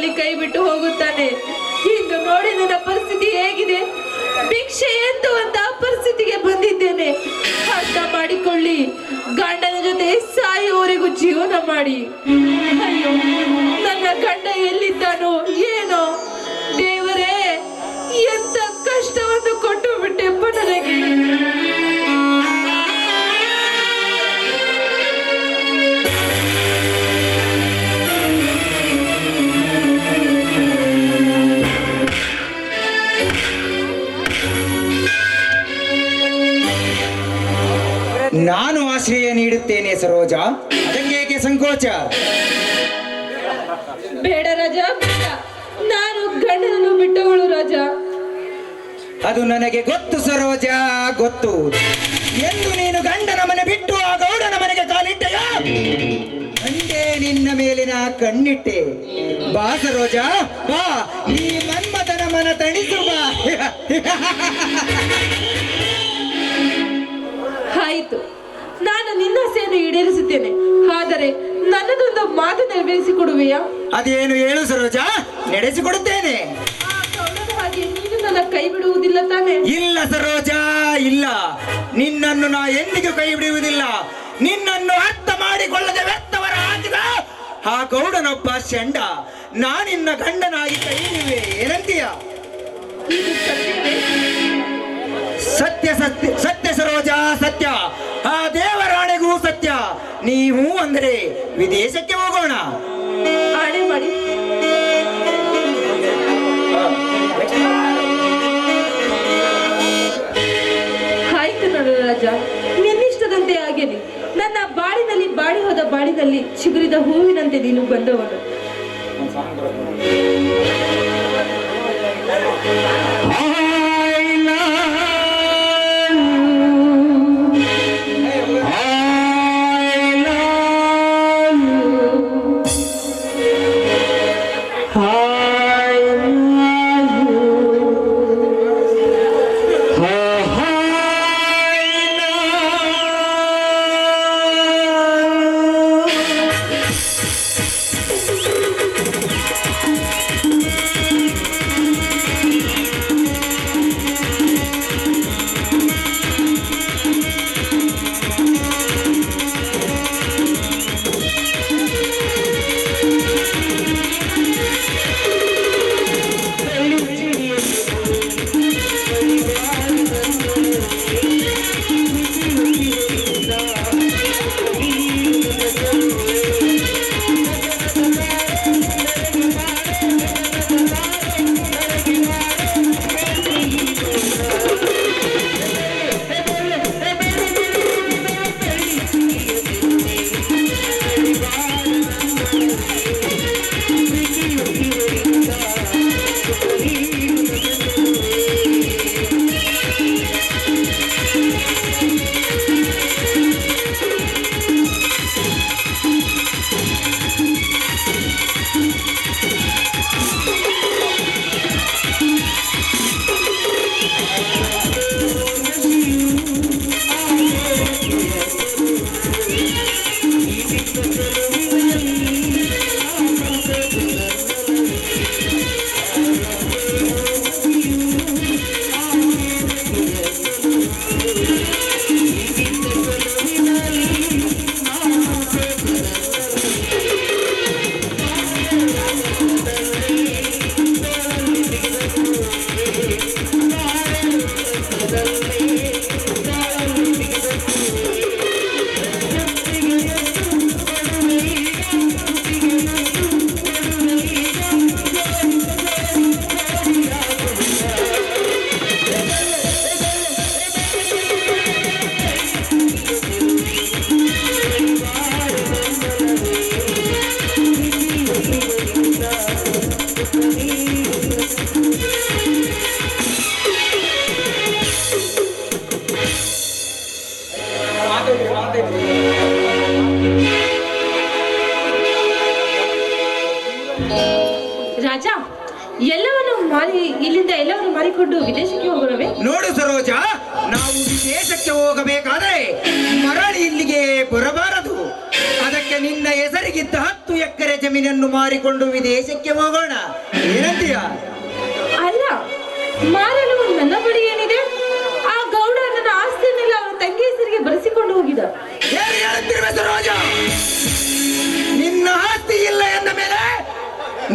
ದಾರಿಯಲ್ಲಿ ಕೈ ಬಿಟ್ಟು ಹೋಗುತ್ತಾನೆ. ಇಂದು ನೋಡಿ ನನ್ನ ಪರಿಸ್ಥಿತಿ ಹೇಗಿದೆ. ಭಿಕ್ಷೆ ಎತ್ತುವಂತಹ ಪರಿಸ್ಥಿತಿಗೆ ಬಂದಿದ್ದೇನೆ. ಅರ್ಥ ಮಾಡಿಕೊಳ್ಳಿ, ಗಂಡನ ಜೊತೆ ಸಾಯುವವರೆಗೂ ಜೀವನ ಮಾಡಿ. ಅಯ್ಯೋ, ನನ್ನ ಗಂಡ ಎಲ್ಲಿದ್ದಾನೋ ಏನೋ. ದೇವರೇ, ಎಂತ ಕಷ್ಟವನ್ನು ಕೊಟ್ಟು ಬಿಟ್ಟೆಪ್ಪ ನನಗೆ. ನಾನು ಆಶ್ರಯ ನೀಡುತ್ತೇನೆ ಸರೋಜ, ಅದಕ್ಕೇಕೆ ಸಂಕೋಚ? ಬೇಡ ರಾಜ, ಬೇಡ. ನಾನು ಗಂಡನನ್ನು ಬಿಟ್ಟವಳು ರಾಜ. ಅದು ನನಗೆ ಗೊತ್ತು ಸರೋಜ, ಗೊತ್ತು. ಎಂದು ನೀನು ಗಂಡನ ಮನೆ ಬಿಟ್ಟು ಆ ಗೌಡನ ಮನೆಗೆ ಕಾಲಿಟ್ಟೆಯ? ಅಂದೇ ನಿನ್ನ ಮೇಲಿನ ಕಣ್ಣಿಟ್ಟೆ. ಬಾ ಸರೋಜ, ಬಾ, ಈ ಮನ್ಮಥನ ಮನ ತಣಿಸು ಬಾ. ಆಯಿತು, ನಾನು ನಿನ್ನ ಆಸೆಯನ್ನು ಈಡೇರಿಸುತ್ತೇನೆ. ಆದರೆ ನನ್ನದೊಂದು ಮಾತು ನೆರವೇರಿಸಿಕೊಡುವೆಯಾ? ಅದೇನು ಹೇಳು ಸರೋಜ, ನಡೆಸಿಕೊಡುತ್ತೇನೆ. ಆ ಗೌಡನ ಹಾಗೆ ನೀನು ನನ್ನ ಕೈ ಬಿಡುವುದಿಲ್ಲ ತಾನೆ? ಇಲ್ಲ ಸರೋಜ, ಇಲ್ಲ. ನಿನ್ನನ್ನು ನಾ ಎಂದಿಗೂ ಕೈ ಬಿಡುವುದಿಲ್ಲ. ನಿನ್ನನ್ನು ಅರ್ಥ ಮಾಡಿಕೊಳ್ಳದೆ ವ್ಯರ್ಥವರ ಹಾಕಿದ ಆ ಗೌಡನೊಬ್ಬ ಷಂಡ. ನಾನಿನ್ನ ಗಂಡನಾಗಿ ಕೈ ಹಿಡಿಯುವೆ, ಏನಂತೀಯ? ಇದು ಸತ್ಯವೇ? ಸತ್ಯ ಸತ್ಯ ಸತ್ಯ ಸರೋಜ, ಸತ್ಯ. ಆ ದೇವರಾಣೆಗೂ ಸತ್ಯ. ನೀವು ಅಂದರೆ ವಿದೇಶಕ್ಕೆ ಹೋಗೋಣ. ಆಣೆ ಮಾಡಿ. ಆಯ್ತು ನೋಡು ರಾಜ, ನಿನ್ನಿಷ್ಟದಂತೆ ಆಗಲಿ. ನನ್ನ ಬಾಳಿನಲ್ಲಿ ಬಾಡಿ ಹೋದ ಬಾಳಿನಲ್ಲಿ ಚಿಗುರಿದ ಹೂವಿನಂತೆ ನೀನು ಬಂದವನು. ರಾಜ, ಎಲ್ಲವನ್ನು ಮಾರಿ ಇಲ್ಲಿಂದ ಎಲ್ಲವನ್ನು ಮಾರಿಕೊಂಡು ವಿದೇಶಕ್ಕೆ ಹೋಗೋಣವೇ? ನೋಡು ಸರೋಜ, ನಾವು ವಿದೇಶಕ್ಕೆ ಹೋಗಬೇಕಾದರೆ ಮರಳಿ ಇಲ್ಲಿಗೆ ಬರಬಾರದು. ಅದಕ್ಕೆ ನಿನ್ನ ಹೆಸರಿಗಿದ್ದ 10 ಎಕರೆ ಜಮೀನನ್ನು ಮಾರಿಕೊಂಡು ವಿದೇಶಕ್ಕೆ ಹೋಗೋಣ, ಏನಂತೀಯ? ಅಲ್ಲ, ಮಾರಲು ನನ್ನ ಬಳಿ ಏನಿದೆ? ಆ ಗೌಡ ನನ್ನ ಆಸ್ತಿಯನ್ನೆಲ್ಲ ಅವನ ತಂಗಿ ಹೆಸರಿಗೆ ಬರೆಸಿಕೊಂಡು ಹೋಗಿದ. ಏನು ಹೇಳುತ್ತಿರುವೆ ಸರೋಜ? ನಿನ್ನ ಆಸ್ತಿ ಇಲ್ಲ ಎಂದ ಮೇಲೆ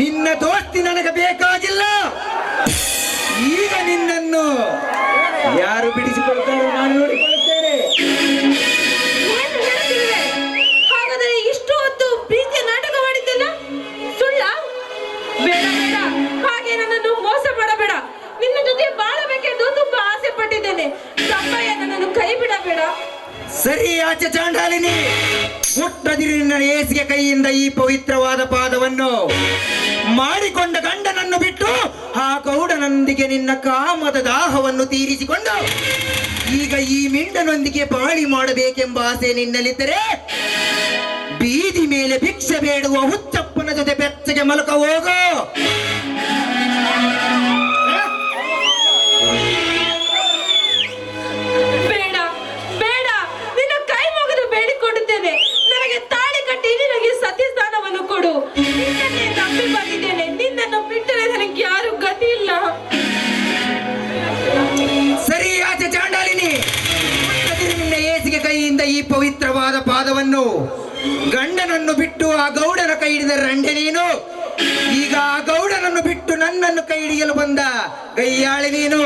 ನಿನ್ನ ದೋಸ್ತಿ ನನಗೆ ಬೇಕಾಗಿಲ್ಲ. ಈಗ ನಿನ್ನನ್ನು ಯಾರು ಬಿಡಿಸಿಕೊಳ್ತಾರೋ ನಾನು ನೋಡಿಕೊಳ್ಳುತ್ತೇನೆ. ಏನು ಹೇಳ್ತಿರುವೆ? ಹಾಗಾದರೆ ಇಷ್ಟು ಹೊತ್ತು ಪ್ರೀತಿಯ ನಾಟಕ ಮಾಡಿದ್ದೆಲ್ಲ ಸುಳ್ಳ? ಬೇಡ ಬೇಡ, ಹಾಗೆ ನನ್ನನ್ನು ಮೋಸ ಮಾಡಬೇಡ. ನಿನ್ನ ಜೊತೆ ಬಾಳಬೇಕೆಂದು ತುಂಬಾ ಆಸೆ ಪಟ್ಟಿದ್ದೇನೆ. ತಪ್ಪಯ್ಯ, ನನ್ನನ್ನು ಕೈ ಬಿಡಬೇಡ. ಸರಿ ಆಚೆ ಚಾಂಡಾಲಿನಿ, ಮುಟ್ಟದಿರಿ ನಿನ್ನ ಏಸಿಗೆ ಕೈಯಿಂದ ಈ ಪವಿತ್ರವಾದ ಪಾದವನ್ನು. ಮಾಡಿಕೊಂಡ ಗಂಡನನ್ನು ಬಿಟ್ಟು ಆ ಗೌಡನೊಂದಿಗೆ ನಿನ್ನ ಕಾಮದ ದಾಹವನ್ನು ತೀರಿಸಿಕೊಂಡು ಈಗ ಈ ಮಿಂಡನೊಂದಿಗೆ ಬಾಳಿ ಮಾಡಬೇಕೆಂಬ ಆಸೆ ನಿನ್ನಲ್ಲಿದ್ದರೆ ಬೀದಿ ಮೇಲೆ ಭಿಕ್ಷೆ ಬೇಡುವ ಹುಚ್ಚಪ್ಪನ ಜೊತೆ ಬೆಚ್ಚಗೆ ಮಲಕ ಹೋಗೋ. ಬೇಡ ಬೇಡ, ನಿನ್ನ ಕೈ ಮುಗಿದು ಬೇಡಿಕೊಳ್ಳುತ್ತೇನೆ. ನನಗೆ ತಾಳಿ ಕಟ್ಟಿ ನಿನಗೆ ಸತ್ಯಸ್ಥಾನವನ್ನು ಕೊಡು. ನಿನ್ನನ್ನೇ ನಂಬಿ ಬಂದಿದ್ದೇನೆ. ನಿನ್ನನ್ನು ಬಿಟ್ಟರೆ ನನಗೆ ಯಾರು ಗತಿ ಇಲ್ಲ. ಸರಿ ಆಚೆ ಚಾಂಡಾಲಿನಿ, ಮುಟ್ಟದಿರಿ ನಿನ್ನ ಏಸಿಗೆ ಕೈಯಿಂದ ಈ ಪವಿತ್ರವಾದ ಪಾದವನ್ನು. ಗಂಡನನ್ನು ಬಿಟ್ಟು ಆ ಗೌಡನ ಕೈ ಹಿಡಿದ ರಂಡೆ ನೀನು. ಈಗ ಆ ಗೌಡನನ್ನು ಬಿಟ್ಟು ನನ್ನನ್ನು ಕೈ ಹಿಡಿಯಲು ಬಂದ ಗೈಯಾಳಿ ನೀನು.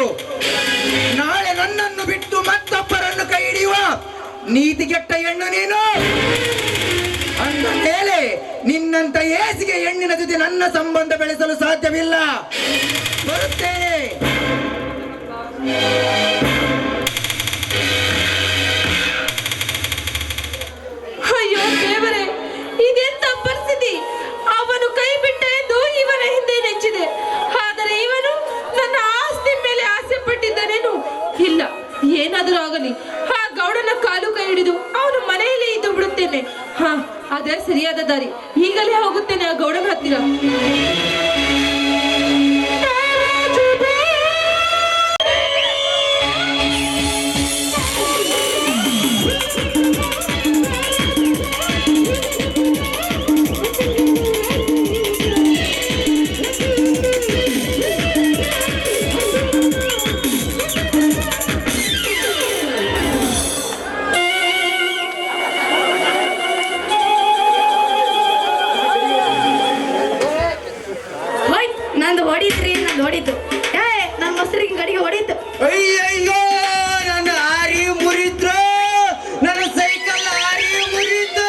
ನಾಳೆ ನನ್ನನ್ನು ಬಿಟ್ಟು ಮತ್ತೊಬ್ಬರನ್ನು ಕೈ ಹಿಡಿಯುವ ನೀತಿಗೆಟ್ಟ ಹೆಣ್ಣು ನೀನು. ಅಂದ ಮೇಲೆ ನಿನ್ನಂತ ಏಸಿಗೆ ಹೆಣ್ಣಿನ ಜೊತೆ ನನ್ನ ಸಂಬಂಧ ಬೆಳೆಸಲು ಸಾಧ್ಯವಿಲ್ಲ. ಬರುತ್ತೇನೆ. ಅಯ್ಯೋ ದೇವರೇ, ಇದೆಂತ ಪರಿಸ್ಥಿತಿ! ಅವನು ಕೈ ಬಿಟ್ಟ ಎಂದು ಇವನ ಹಿಂದೆ ನೆಚ್ಚಿದೆ. ಆದರೆ ಇವನು ನನ್ನ ಆಸ್ತಿ ಮೇಲೆ ಆಸೆ ಪಟ್ಟಿದ್ದನೇನು? ಇಲ್ಲ, ಏನಾದರೂ ಆಗಲಿ, ಆ ಗೌಡನ ಕಾಲು ಕೈ ಹಿಡಿದು ಅವನು ಮನೆಯಲ್ಲಿ ಇದ್ದು ಬಿಡುತ್ತೇನೆ. ಹಾ, ಅದೇ ಸರಿಯಾದ ದಾರಿ. ಈಗಲೇ ಹೋಗುತ್ತೇನೆ ಆ ಗೌಡನ ಹತ್ತಿರ. ನಂದು ಹೊಡಿತು. ನನ್ನ ಮೊಸರಿಗೆ ಗಡಿಗೆ ಹೊಡಿತು. ಅಯ್ಯಯ್ಯೋ, ನನ್ನ ಆರಿ ಮುರಿದ್ರು, ನನ್ನ ಸೈಕಲ್ ಆರಿ ಮುರಿತು.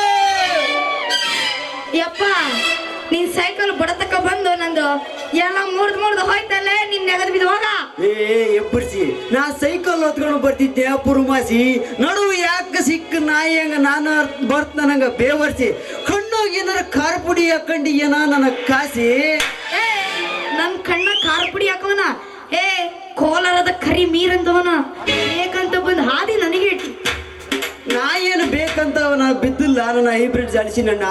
ಯಪ್ಪ, ನೀನ್ ಸೈಕಲ್ ಬಡತಕ್ಕ ಬಂದು ನಂದು ಎಲ್ಲ ಮುರಿದು ಹೋಯ್ತಲ್ಲೇ. ನಿನ್ ನೆಗದ್ ಬಿದ್ದು ಹೋಗ. ಎಬ್ಬರ್ಸಿ, ನಾ ಸೈಕಲ್ ಹೊತ್ಕೊಂಡು ಬರ್ತಿದ್ದೆ ಪುರುಮಾಸಿ. ನಡುವು ಯಾಕೆ ಸಿಕ್ಕ ನಾಯಿ ಹಂಗ ನಾನು ಬರ್ತ ನನಗ ಬೇವರ್ಸಿ. ಕಣ್ಣೋಗಿ ಏನಾರ ಖಾರ ಪುಡಿ ಹಾಕೊಂಡಿ ಏನ ನನಗ್ ಕಾಸಿ. ನನ್ ಕಣ್ಣ ಖಾರ ಪುಡಿ ಹಾಕವನ. ಕೋಲಾರದ ಕರಿ ಮೀರಂದವನ ಬೇಕಂತ ಬಂದು ಹಾದಿ ನನಗೆ ಇಟ್ಟು. ನಾ ಏನು ಬೇಕಂತ ಅವನ ಬಿದ್ದಿಲ್ಲ. ನನ್ನ ಹೈಬ್ರಿಡ್ ಜಾಡಿಸಿ ನನ್ನ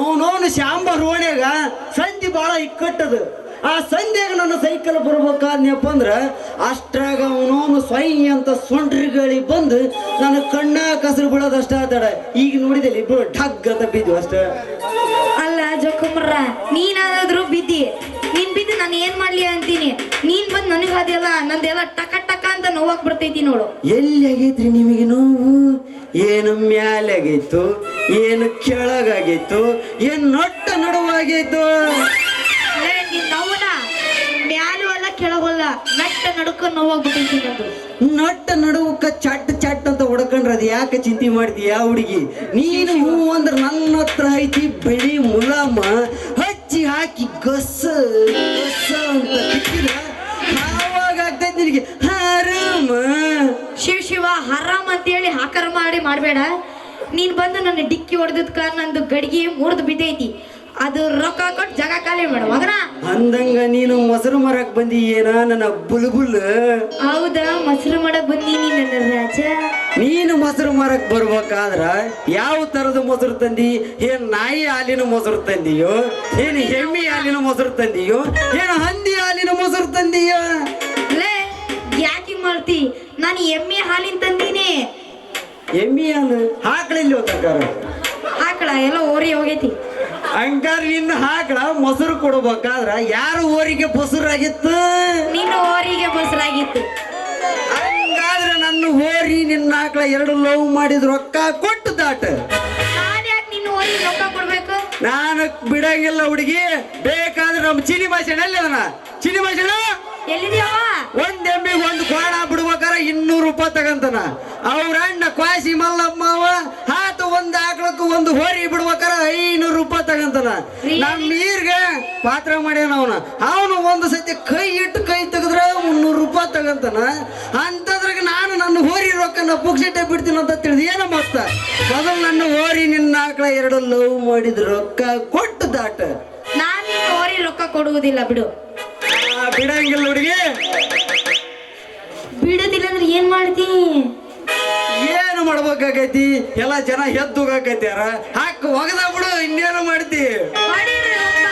ಅವನವನು ಶಾಂಬ ರೋಣ್ಯಾಗ ಸಂಧಿ ಭಾಳ ಇಕ್ಕಟ್ಟದು. ಆ ಸಂಧ್ಯಾಗ ನನ್ನ ಸೈಕಲ್ ಬರ್ಬೇಕಾದ್ನಪ್ಪ ಅಂದ್ರ ಅಷ್ಟ್ರಾಗ ಅವನವನು ಸ್ವೈ ಅಂತ ಸೊಂಡ್ರಿಗಳಿಗೆ ಬಂದು ನನ್ನ ಕಣ್ಣ ಕಸರು ಬಿಡೋದಷ್ಟ ಆತಾಡ. ಈಗ ನೋಡಿದಲ್ಲಿ ಇಬ್ರು ಢಗ್ ಅಂತ ಬಿದ್ದು ಅಷ್ಟ. ಅಲ್ಲ ಜೋಕುಮ್ರ, ನೀನಾದ್ರೂ ಬಿದ್ದಿ. ನೀನ್ ಬಿದ್ದು ನಾನು ಏನ್ ಮಾಡ್ಲಿ ಅಂತೀನಿ. ನೀನ್ ಬಂದ್ ನನಗೆ ಹಾದಿಯಲ್ಲ, ನಂದೆಲ್ಲ ಟಕ ಟಕ ಅಂತ ನೋವಾಗ್ ಬರ್ತೈತಿ ನೋಡು. ಎಲ್ಲಿ ಆಗೈತ್ರಿ ನಿಮಗೆ ನೋವು? ಏನು ಮ್ಯಾಲಾಗೈತು, ಏನು ಕೆಳಗಾಗೈತು, ಏನು ನಟ್ಟ ನಡುವಾಗೈತು? ನೀನ್ ನೋವನ ಮ್ಯಾಲೂ ಅಲ್ಲ ಕೆಳಗಲ್ಲ, ನಟ್ಟ ನಡುಕ ನೋವಾಗ್ಬಿಟ್ಟೈತಿ ನಂದು. ನಟ್ಟ ನಡುವಕ್ಕ ಚಟ್ ಚಟ್ ಅಂತ ಹೊಡ್ಕೊಂಡ್ರ ಅದು ಯಾಕೆ ಚಿಂತೆ ಮಾಡ್ತೀಯ ಹುಡುಗಿ? ನೀನು ಹೂ ಅಂದ್ರೆ ನನ್ನ ಹತ್ರ ಐತಿ ಬೆಳಿ ಮುಲಾಮ ಹಚ್ಚಿ ಹಾಕಿ ಗಸ ಗಸ ಅಂತ ತಿಕ್ಕಿದ ಆವಾಗ ಆಗ್ತೈತಿ ನಿನಗೆ ಆರಾಮ. ಶಿವ ಹರಾಮ್ ಅಂತೇಳಿ ಹಾಕರ ಮಾಡಬೇಡ. ನೀನ್ ಬಂದು ನನ್ನ ಡಿಕ್ಕಿ ಹೊಡೆದಕ್ಕ ನಂದು ಗಡಿಗೆ ಮುರಿದು ಬಿದ್ದೈತಿ. ಅದು ರೊಕ್ಕ ಕೊಟ್ಟು ಜಾಗ ಖಾಲಿ ಮಾಡು ಮಗನ. ಅಂದಂಗ ನೀನು ಮೊಸರು ಮರಕ್ ಬಂದಿ ಏನ ನನ್ನ ಬುಲ್ಬುಲ್? ಹೌದಾ, ಮೊಸರು ಮಾಡಕ್ ಬಂದೀನಿ ನನ್ನ ರಾಜ. ನೀನು ಮೊಸರು ಮರಕ್ ಬರ್ಬೇಕಾದ್ರ ಯಾವ ತರದ ಮೊಸರು ತಂದಿ? ಏನ್ ನಾಯಿ ಹಾಲಿನ ಮೊಸರು ತಂದಿಯೋ, ಏನ್ ಎಮ್ಮಿ ಹಾಲಿನ ಮೊಸರು ತಂದಿಯೋ, ಏನ್ ಹಂದಿ ಹಾಲಿನ ಮೊಸರು ತಂದಿಯೋ? ಲೇ ಯಾಕೆ ಮಾಡ್ತಿ? ನಾನು ಎಮ್ಮೆ ಹಾಲಿನ ತಂದೀನಿ. ಎಮ್ಮಿ ಹಾಲು ಆಕಳಿಲ್ಲಿ ಹೋಗ್ತಾರ. ಆಕಳ ಎಲ್ಲ ಓರಿ ಹೋಗೈತಿ. ಹಂಗಾರ ನಿನ್ನ ಹಾಕ್ಳ ಮೊಸರು ಕೊಡ್ಬೇಕಾದ್ರ ಯಾರು ಊರಿಗೆ ಬಸುರಾಗಿತ್ತು? ನಿನ್ನ ಓರಿಗೆ ಬಸಲಾಗಿತ್ತು. ಹಂಗಾದ್ರೆ ನನ್ನ ಹೋರಿ ನಿನ್ನ ಹಾಕ್ಳ ಎರಡು ಲವ್ ಮಾಡಿದ ರೊಕ್ಕ ಕೊಟ್ಟು ದಾಟ. ನಾನ್ ಯಾಕೆ ನಿನ್ನ ಓರಿಗೆ ರೊಕ್ಕ ಕೊಡ್ಬೇಕು? ನಾನು ಬಿಡಂಗಿಲ್ಲ ಹುಡುಗಿ. ಬೇಕಾದ್ರೆ ನಮ್ಮ ಚಿನಿ ಭಾಷೆನಲ್ಲಿ ಅದನ್ನ ಚಿನಿ ಭಾಷೆನ ಎಲ್ಲಿದ್ಯಾವ? ಒಂದ್ ಎಮ್ಮಿಗೆ ಒಂದು ಕ್ವಾಣ ಬಿಡ್ಬೇಕಾರ 200 ರೂಪಾಯಿ ತಗಂತಾನ. ಅವ್ರ ಅಣ್ಣ ಕ್ವಾಸಿ ಮಲ್ಲಮ್ಮವ ಹಾತು ಒಂದ್ ಆಕಳಕ್ಕೆ ಒಂದು ಹೋರಿ ಬಿಡ್ಬೇಕಾರ 500 ರೂಪಾಯಿ ತಗಂತಾನ. ನಮ್ ನೀರ್ಗೆ ಪಾತ್ರ ಮಾಡ್ಯಾನ ಅವನು ಒಂದು ಸತಿ ಕೈ ಇಟ್ಟು ಕೈ ತೆಗೆದ್ರೆ 300 ರೂಪಾಯಿ ತಗಂತಾನ. ಅಂತದ್ರಾಗ ನಾನು ನನ್ನ ಹೋರಿ ರೊಕ್ಕ ಪುಕ್ಸೆಟ್ಟೆ ಬಿಡ್ತೀನಿ ಅಂತ ತಿಳಿದು ಏನ ಮತ್ತ ಮೊದಲು ನನ್ನ ಹೋರಿ ನಿನ್ನ ಆಕಳ ಎರಡು ಲವ್ ಮಾಡಿದ ರೊಕ್ಕ ಕೊಟ್ಟು ದಾಟ. ನಾನ್ ನಿನ್ನ ಓರಿ ರೊಕ್ಕ ಕೊಡುವುದಿಲ್ಲ ಬಿಡು. ಬಿಡಂಗಿಲ್ಲ ಹುಡುಗಿ. ಬಿಡುದಿಲ್ಲ ಅಂದ್ರೆ ಏನ್ ಮಾಡ್ತಿ? ಏನು ಮಾಡ್ಬೇಕಾಗೈತಿ? ಎಲ್ಲ ಜನ ಎದ್ದೋಗಾಕೈತ್ಯಾರ. ಹಾಕ ಒಗದ ಬಿಡು, ಇನ್ನೇನು ಮಾಡ್ತಿ? ಹೊಡೀರಿ ರೊಕ್ಕ.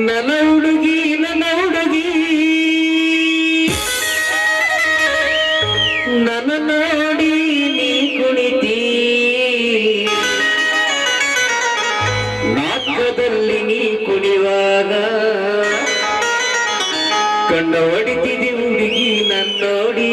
ನನ್ನ ಹುಡುಗಿ ನನ್ನ ನೋಡಿ ನೀ ಕುಣಿತಿ, ನಾಟಕದಲ್ಲಿ ನೀ ಕುಣಿವಾಗ ಕಣ್ಣ ಹೊಡಿತಿದಿ ಹುಡುಗಿ ನನ್ನೋಡಿ.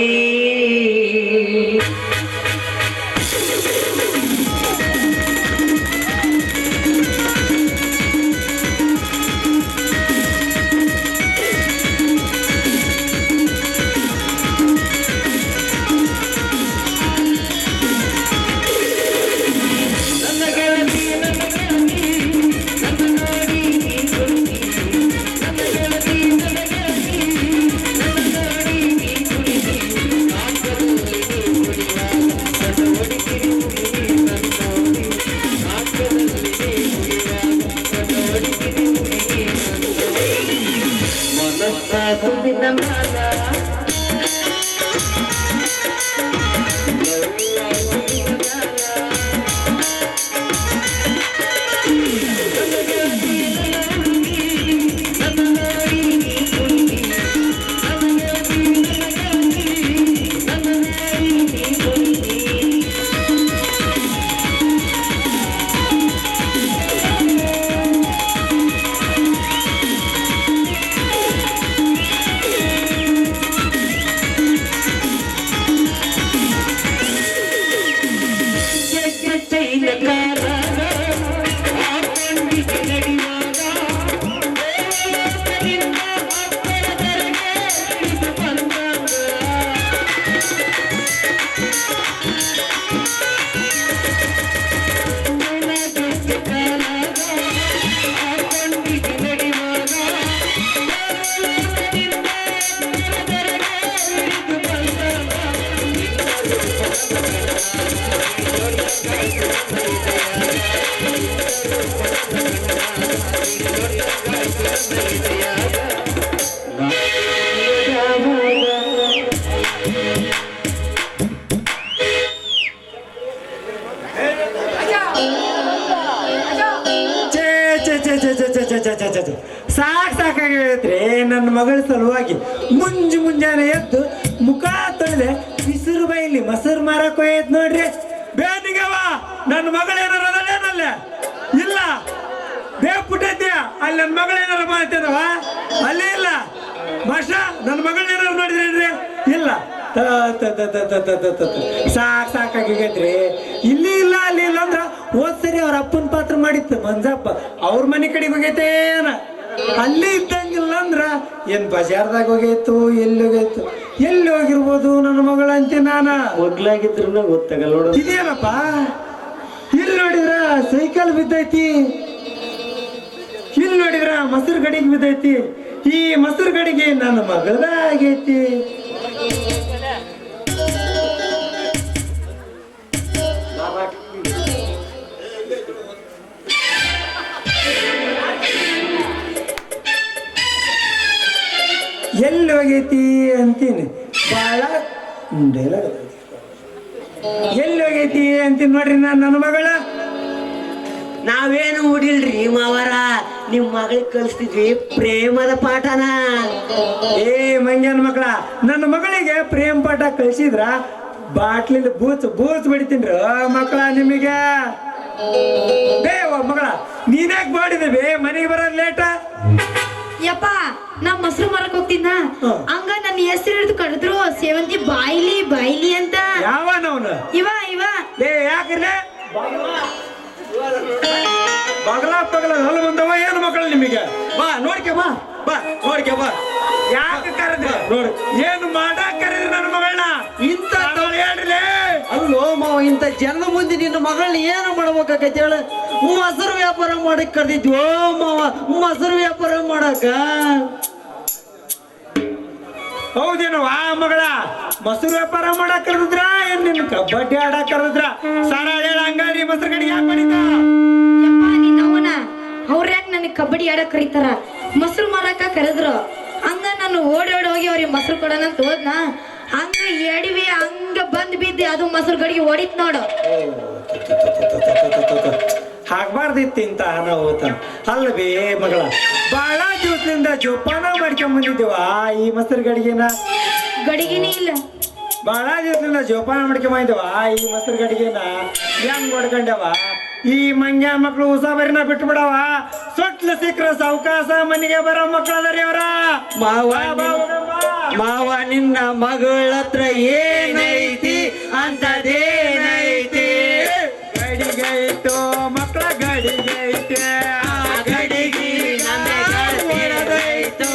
ಸಾಕಾಗೈತ್ರಿ ನನ್ನ ಮಗಳ ಸಲುವಾಗಿ ಮುಂಜಾನೆ ಎದ್ದು ಮುಖ ತೊಳೆದೆ ಬಿಸಿರು ಬೈಲಿ ಮೊಸರು ಮಾರಕ್ ಹೋಯ್ತು ನೋಡ್ರಿ. ಬೇನಿಗವ ನನ್ನ ಮಗಳೇನಾರ ಏನಲ್ಲ ಇಲ್ಲ ಬೇಪುಟ್ಟೈತಿ ಅಲ್ಲಿ ನನ್ನ ಮಗಳೇನಾರ ಮಾಡ್ತಿದವ ಅಲ್ಲಿ ಇಲ್ಲ ಭಾಷ ನನ್ನ ಮಗಳೇನಾರ ನೋಡಿದ್ರೇನ್ರಿ ಇಲ್ಲ. ಸಾಕಾಗೈತ್ರಿ. ಇಲ್ಲಿ ಇಲ್ಲ ಅಲ್ಲಿ ಇಲ್ಲ ಅಂದ್ರ ಹೋದ್ ಸರಿ ಅವ್ರ ಅಪ್ಪನ ಪಾತ್ರ ಮಾಡಿತ್ತು ಮಂಜಪ್ಪ ಅವ್ರ ಮನೆ ಕಡೆಗೆ ಹೋಗೈತೇನ ಅಲ್ಲಿ ಇದ್ದಂಗಿಲ್ಲ ಅಂದ್ರ ಏನ್ ಬಜಾರ್ದಾಗ ಹೋಗೈತು ಎಲ್ಲಿ ಹೋಗೈತು ಎಲ್ಲಿ ಹೋಗಿರ್ಬೋದು ನನ್ನ ಮಗಳ ಅಂತೆ ನಾನ ಒಗ್ಲಾಗಿದ್ರು ಗೊತ್ತಾಗಲ್ಲ ನೋಡ. ಇದೇನಪ್ಪ ಇಲ್ಲಿ ನೋಡಿದ್ರ ಸೈಕಲ್ ಬಿದ್ದೈತಿ, ಇಲ್ಲಿ ನೋಡಿದ್ರ ಮೊಸರು ಗಡಿಗೆ ಬಿದ್ದೈತಿ. ಈ ಮೊಸರು ಗಡಿಗೆ ನನ್ನ ಮಗಳದ ಆಗೈತಿ. ಎಲ್ಲಿ ಹೋಗೈತಿ ಅಂತೀನಿ ಬಾಳ ಎಲ್ಲಿ ಹೋಗೈತಿ ಅಂತೀನಿ ನೋಡ್ರಿ ನನ್ನ ಮಗಳ. ನಾವೇನು ಹುಡಿಲ್ರಿ ಮಾವರ, ನಿಮ್ ಮಗಳಿಗೆ ಕಲಿಸ್ತಿದ್ವಿ ಪ್ರೇಮದ ಪಾಠನ. ಏ ಮಂಗ್ಯನ ಮಕ್ಕಳ, ನನ್ನ ಮಗಳಿಗೆ ಪ್ರೇಮ ಪಾಠ ಕಲಿಸಿದ್ರ ಬಾಟ್ಲಿಂದ ಬೂಚ್ ಬಡಿತೀನ್ರಿ ಮಕ್ಕಳ ನಿಮಗೆ ಮಗಳ ನೀನ್ಯಾಕೆ ಮಾಡಿದೆ ಮನೆಗೆ ಬರೋದ್ ಲೇಟ ಯಪ್ಪ ನಾ ಮೊಸರು ಮಾರಕ್ ಹೋಗ್ತಿದ್ನ ಹಂಗ ನನ್ನ ಹೆಸರು ಹಿಡಿದು ಕರೆದ್ರು ಸೇವಂತಿ ಬಾಯ್ಲಿ ಅಂತ ಯಾವನವನು ಇವ ಯಾಕ್ರೆ ಬಗಲ ಹೊಲ ಬಂದವ ಏನು ಮಕ್ಕಳು ನಿಮಗೆ ಬಾ ನೋಡ್ಕೆ ಬಾ ಯಾಕೆ ಕರೆದೆ ನೋಡು ಏನು ಮಾಡಾಕ ಕರೆದೆ ನನ್ನ ಮಗಳನ್ನ ಇಂಥ ಹೇಳ್ರಿ ಅಲ್ಲೋ ಮಾವ ಇಂಥ ಜನ ಮುಂದೆ ನಿನ್ನ ಮಗಳನ್ನ ಏನು ಮಾಡ್ಬೇಕಾಗತ್ತೆ ಹೇಳ ಮೊಸರು ವ್ಯಾಪಾರ ಮಾಡಕ್ ಕರ್ದಿದ್ವೋ ಮಾವ ಮೊಸರು ವ್ಯಾಪಾರ ಮಾಡಕ ಹೌದೇನು ಆ ಮಗಳ ಮೊಸರು ವ್ಯಾಪಾರ ಮಾಡಕ್ ಕರೆದಿದ್ರ ಏನ್ ನಿನ್ ಕಬಡ್ಡಿ ಆಡಕ್ ಕರೆದಿದ್ರ ಸಾರ ಹೇಳ ಅಂಗಡಿ ಮೊಸರು ಗಡಿ ಯಾಕೆ ಮಾಡಿದ ಯಪ್ಪ ನಿನ್ನವನ ಅವ್ರ ಯಾಕೆ ನನಗೆ ಕಬಡ್ಡಿ ಆಡಕ್ ಕರೀತಾರ ಮೊಸರು ಮಾರಕ ಕರೆದ್ರು ಹಂಗ ನಾನು ಓಡಿ ಹೋಗಿ ಅವ್ರಿಗೆ ಮೊಸರು ಕೊಡೋಣ ಅಂತ ಹೋದ್ನ ಹಂಗ ಎಡಿವಿ ಹಂಗ ಬಂದ್ ಬಿದ್ದೆ ಅದು ಮೊಸರು ಗಡಿಗೆ ಹೊಡಿತ್ ನೋಡು ಹಾಕ್ಬಾರ್ದಿತ್ತು ಇಂತ ಅನಾಹುತ ಅಲ್ವೇ ಮಗಳ ಬಹಳ ದಿವಸದಿಂದ ಜೋಪಾನ ಮಾಡ್ಕೊಂಡ್ ಬಂದಿದ್ದೇವ ಈ ಮೊಸರು ಗಡಿಗೆನ ಗಡಿಗೆನೇ ಇಲ್ಲ ಬಹಳ ದಿವಸದಿಂದ ಜೋಪಾನ ಮಾಡ್ಕೊಂಡ್ ಬಂದಿದ್ದೇವ ಈ ಮೊಸರು ಗಡಿಗೆನ ಹೆಂಗ್ ಹೊಡ್ಕೊಂಡವ ಈ ಮಂಗ್ಯ ಮಕ್ಳು ಉಸಾಬರಿನ ಬಿಟ್ಟು ಬಿಡವ ಸೊಟ್ಲು ಸಿಕ್ಕ್ರ ಸಾವಕಾಶ ಮನೆಗೆ ಬರೋ ಮಕ್ಳು ಅದರಿ ಅವರ ಮಾವ ನಿನ್ನ ಮಗಳ ಹತ್ರ ಏನೈತಿ ಅಂತದೇನೈತಿ ಗಡಿಗೈತು ಮಕ್ಳ ಗಡಿಗೈತೆ ಗಡಿಗೆ ಹೊಡೆದೈತು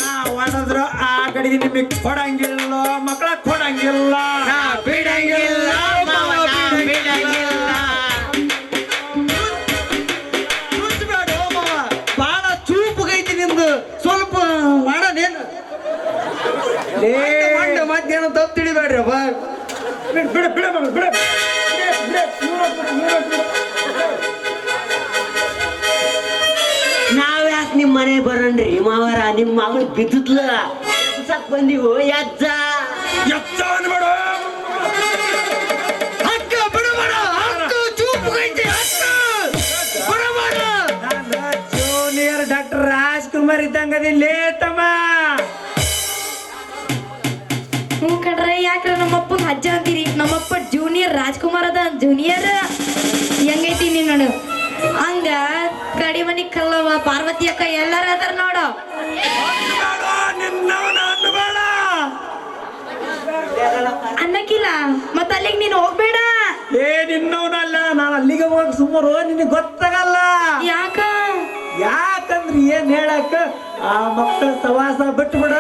ನಾ ಹೊಡೆದ್ರು ಆ ಗಡಿಗೆ ನಿಮಗೆ ಕೊಡಂಗಿಲ್ಲ ಮಕ್ಳ ಕೊಡಂಗಿಲ್ಲ ಬಿಡಂಗಿಲ್ಲ ಮಾವ ಬಿಡಂಗಿಲ್ಲ ಬಾಳ ಚೂಪುಗೈತಿ ನಿಮ್ದು ಸ್ವಲ್ಪ ಮಾಡೋದೇನು ಮತ್ತೇನು ತಪ್ಪು ತಿಳಿಬೇಡ್ರಿ ಅಪ್ಪ ಬಿಡ ಮಗಳು ಬಿಡ ನಾವ್ಯಾಕೆ ನಿಮ್ ಮನೆ ಬರೋಣ್ರಿ ಮಾವರ ನಿಮ್ ಮಗಳು ಬಿದ್ದುದ್ಲ ಎಬ್ಸಕ್ ಬಂದಿವು ಯಜ್ಜ ಎತ್ತವನ್ ಬಿಡು ಅಕ್ಕ ಬಿಡಬೇಡ ಅಕ್ಕ ಚೂಪುಗೈತಿ ಅಕ್ಕ ಬಿಡಬೇಡ ಜೂನಿಯರ್ ಡಾಕ್ಟರ್ ರಾಜ್ಕುಮಾರ್ ಇದ್ದಂಗದಿಲ್ಲೇ ತಮ್ಮ ಹ್ಞೂ ಕಣ್ರೆ ಯಾಕ್ರ ನಮ್ಮಪ್ಪನ ಅಜ್ಜ ಅಂತೀರಿ ನಮ್ಮಪ್ಪ ಜೂನಿಯರ್ ರಾಜ್ಕುಮಾರ್ ಅದ ಜೂನಿಯರ್ ಹೆಂಗೈತಿ ನೀನ್ ನೋಡು ಹಂಗ ಕಡಿಮನಿ ಕಲ್ಲವ ಪಾರ್ವತಿ ಅಕ್ಕ ಎಲ್ಲಾರ ಅದಾರ ನೋಡು ನಿನ್ನವನ ಅನ್ನಬೇಡ ಅನ್ನಕ್ಕಿಲ್ಲ ಮತ್ತ ಅಲ್ಲಿಗೆ ನೀನು ಹೋಗ್ಬೇಡ ನಿನ್ನವನಲ್ಲ ನಾನು ಅಲ್ಲಿಗೆ ಹೋಗಿ ಸುಮಾರು ನಿನಗೆ ಗೊತ್ತಾಗಲ್ಲ ಯಾಕ ಯಾಕಂದ್ರೆ ಏನ್ ಹೇಳಕ್ಕ ಆ ಮಕ್ಕಳ ಸವಾಸ ಬಿಟ್ಟು ಬಿಡ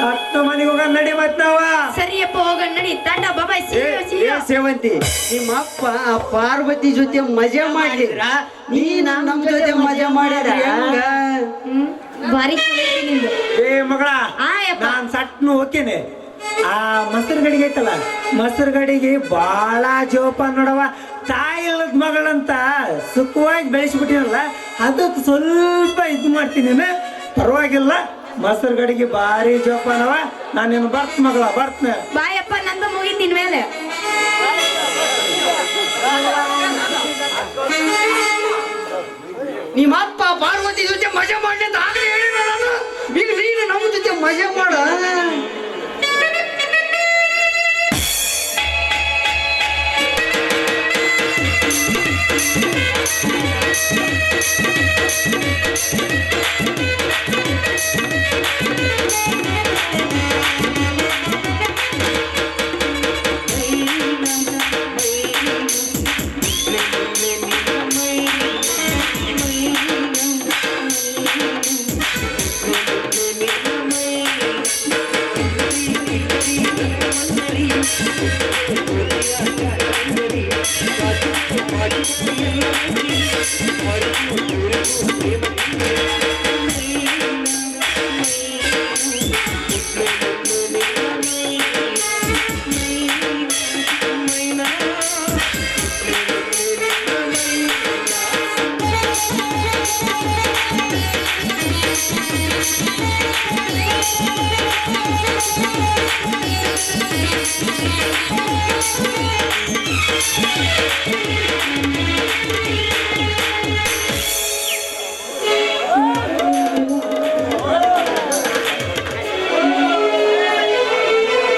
ಅಷ್ಟು ಮನೆಗೆ ಹೋಗ ನಡಿ ಮತ್ ನಾವ ಸರಿಯಪ್ಪ ಹೋಗೋಣ ನಡಿ ತಾಟ ಬಾಬಾಯ್ ಸೇವಂತಿ ನಿಮ್ಮ ಅಪ್ಪ ಆ ಪಾರ್ವತಿ ಜೊತೆ ಮಜಾ ಮಾಡಿದ್ರ ನೀ ನಮ್ ಜೊತೆ ಮಜಾ ಮಾಡಿದ್ರ ಹೆಂಗ ಭಾರಿ ಚಲೋ ಐತಿ ನಿಂದು ಮಗಳ ಯಪ್ಪ. ನಾನ್ ಸಟ್ನು ಹೋಗ್ತೇನೆ ಆ ಮೊಸರು ಗಡಿಗೆ ಐತಲ್ಲ ಮೊಸರು ಗಡಿಗೆ ಬಾಳ ಜೋಪಾನ ನೋಡವ ತಾಯಿ ಇಲ್ಲದ ಮಗಳಂತ ಸುಖವಾಗಿ ಬೆಳೆಸ್ಬಿಟ್ಟಿನಲ್ಲ ಅದಕ್ಕೆ ಸ್ವಲ್ಪ ಇದು ಮಾಡ್ತೀನಿ ಪರವಾಗಿಲ್ಲ ಮೊಸರು ಗಡಿಗೆ ಭಾರಿ ಜೋಪಾನವ ನಾನೇನು ಬರ್ತ ಮಗಳ ಬರ್ತನೆ ಬಾಯಪ್ಪ ನಂದು ಮುಗಿತೀನಿ ಮೇಲೆ ನಿಮ್ಮ ಅಪ್ಪ ಪಾರ್ವತಿ ಜೊತೆ ಮಜಾ ಮಾಡ್ಲಿ ಅಂತ ಆಗ್ಲೇ ಹೇಳಿದ ನಾನು ಈಗ ನೀನು ನಮ್ಮ ಜೊತೆ ಮಜಾ ಮಾಡ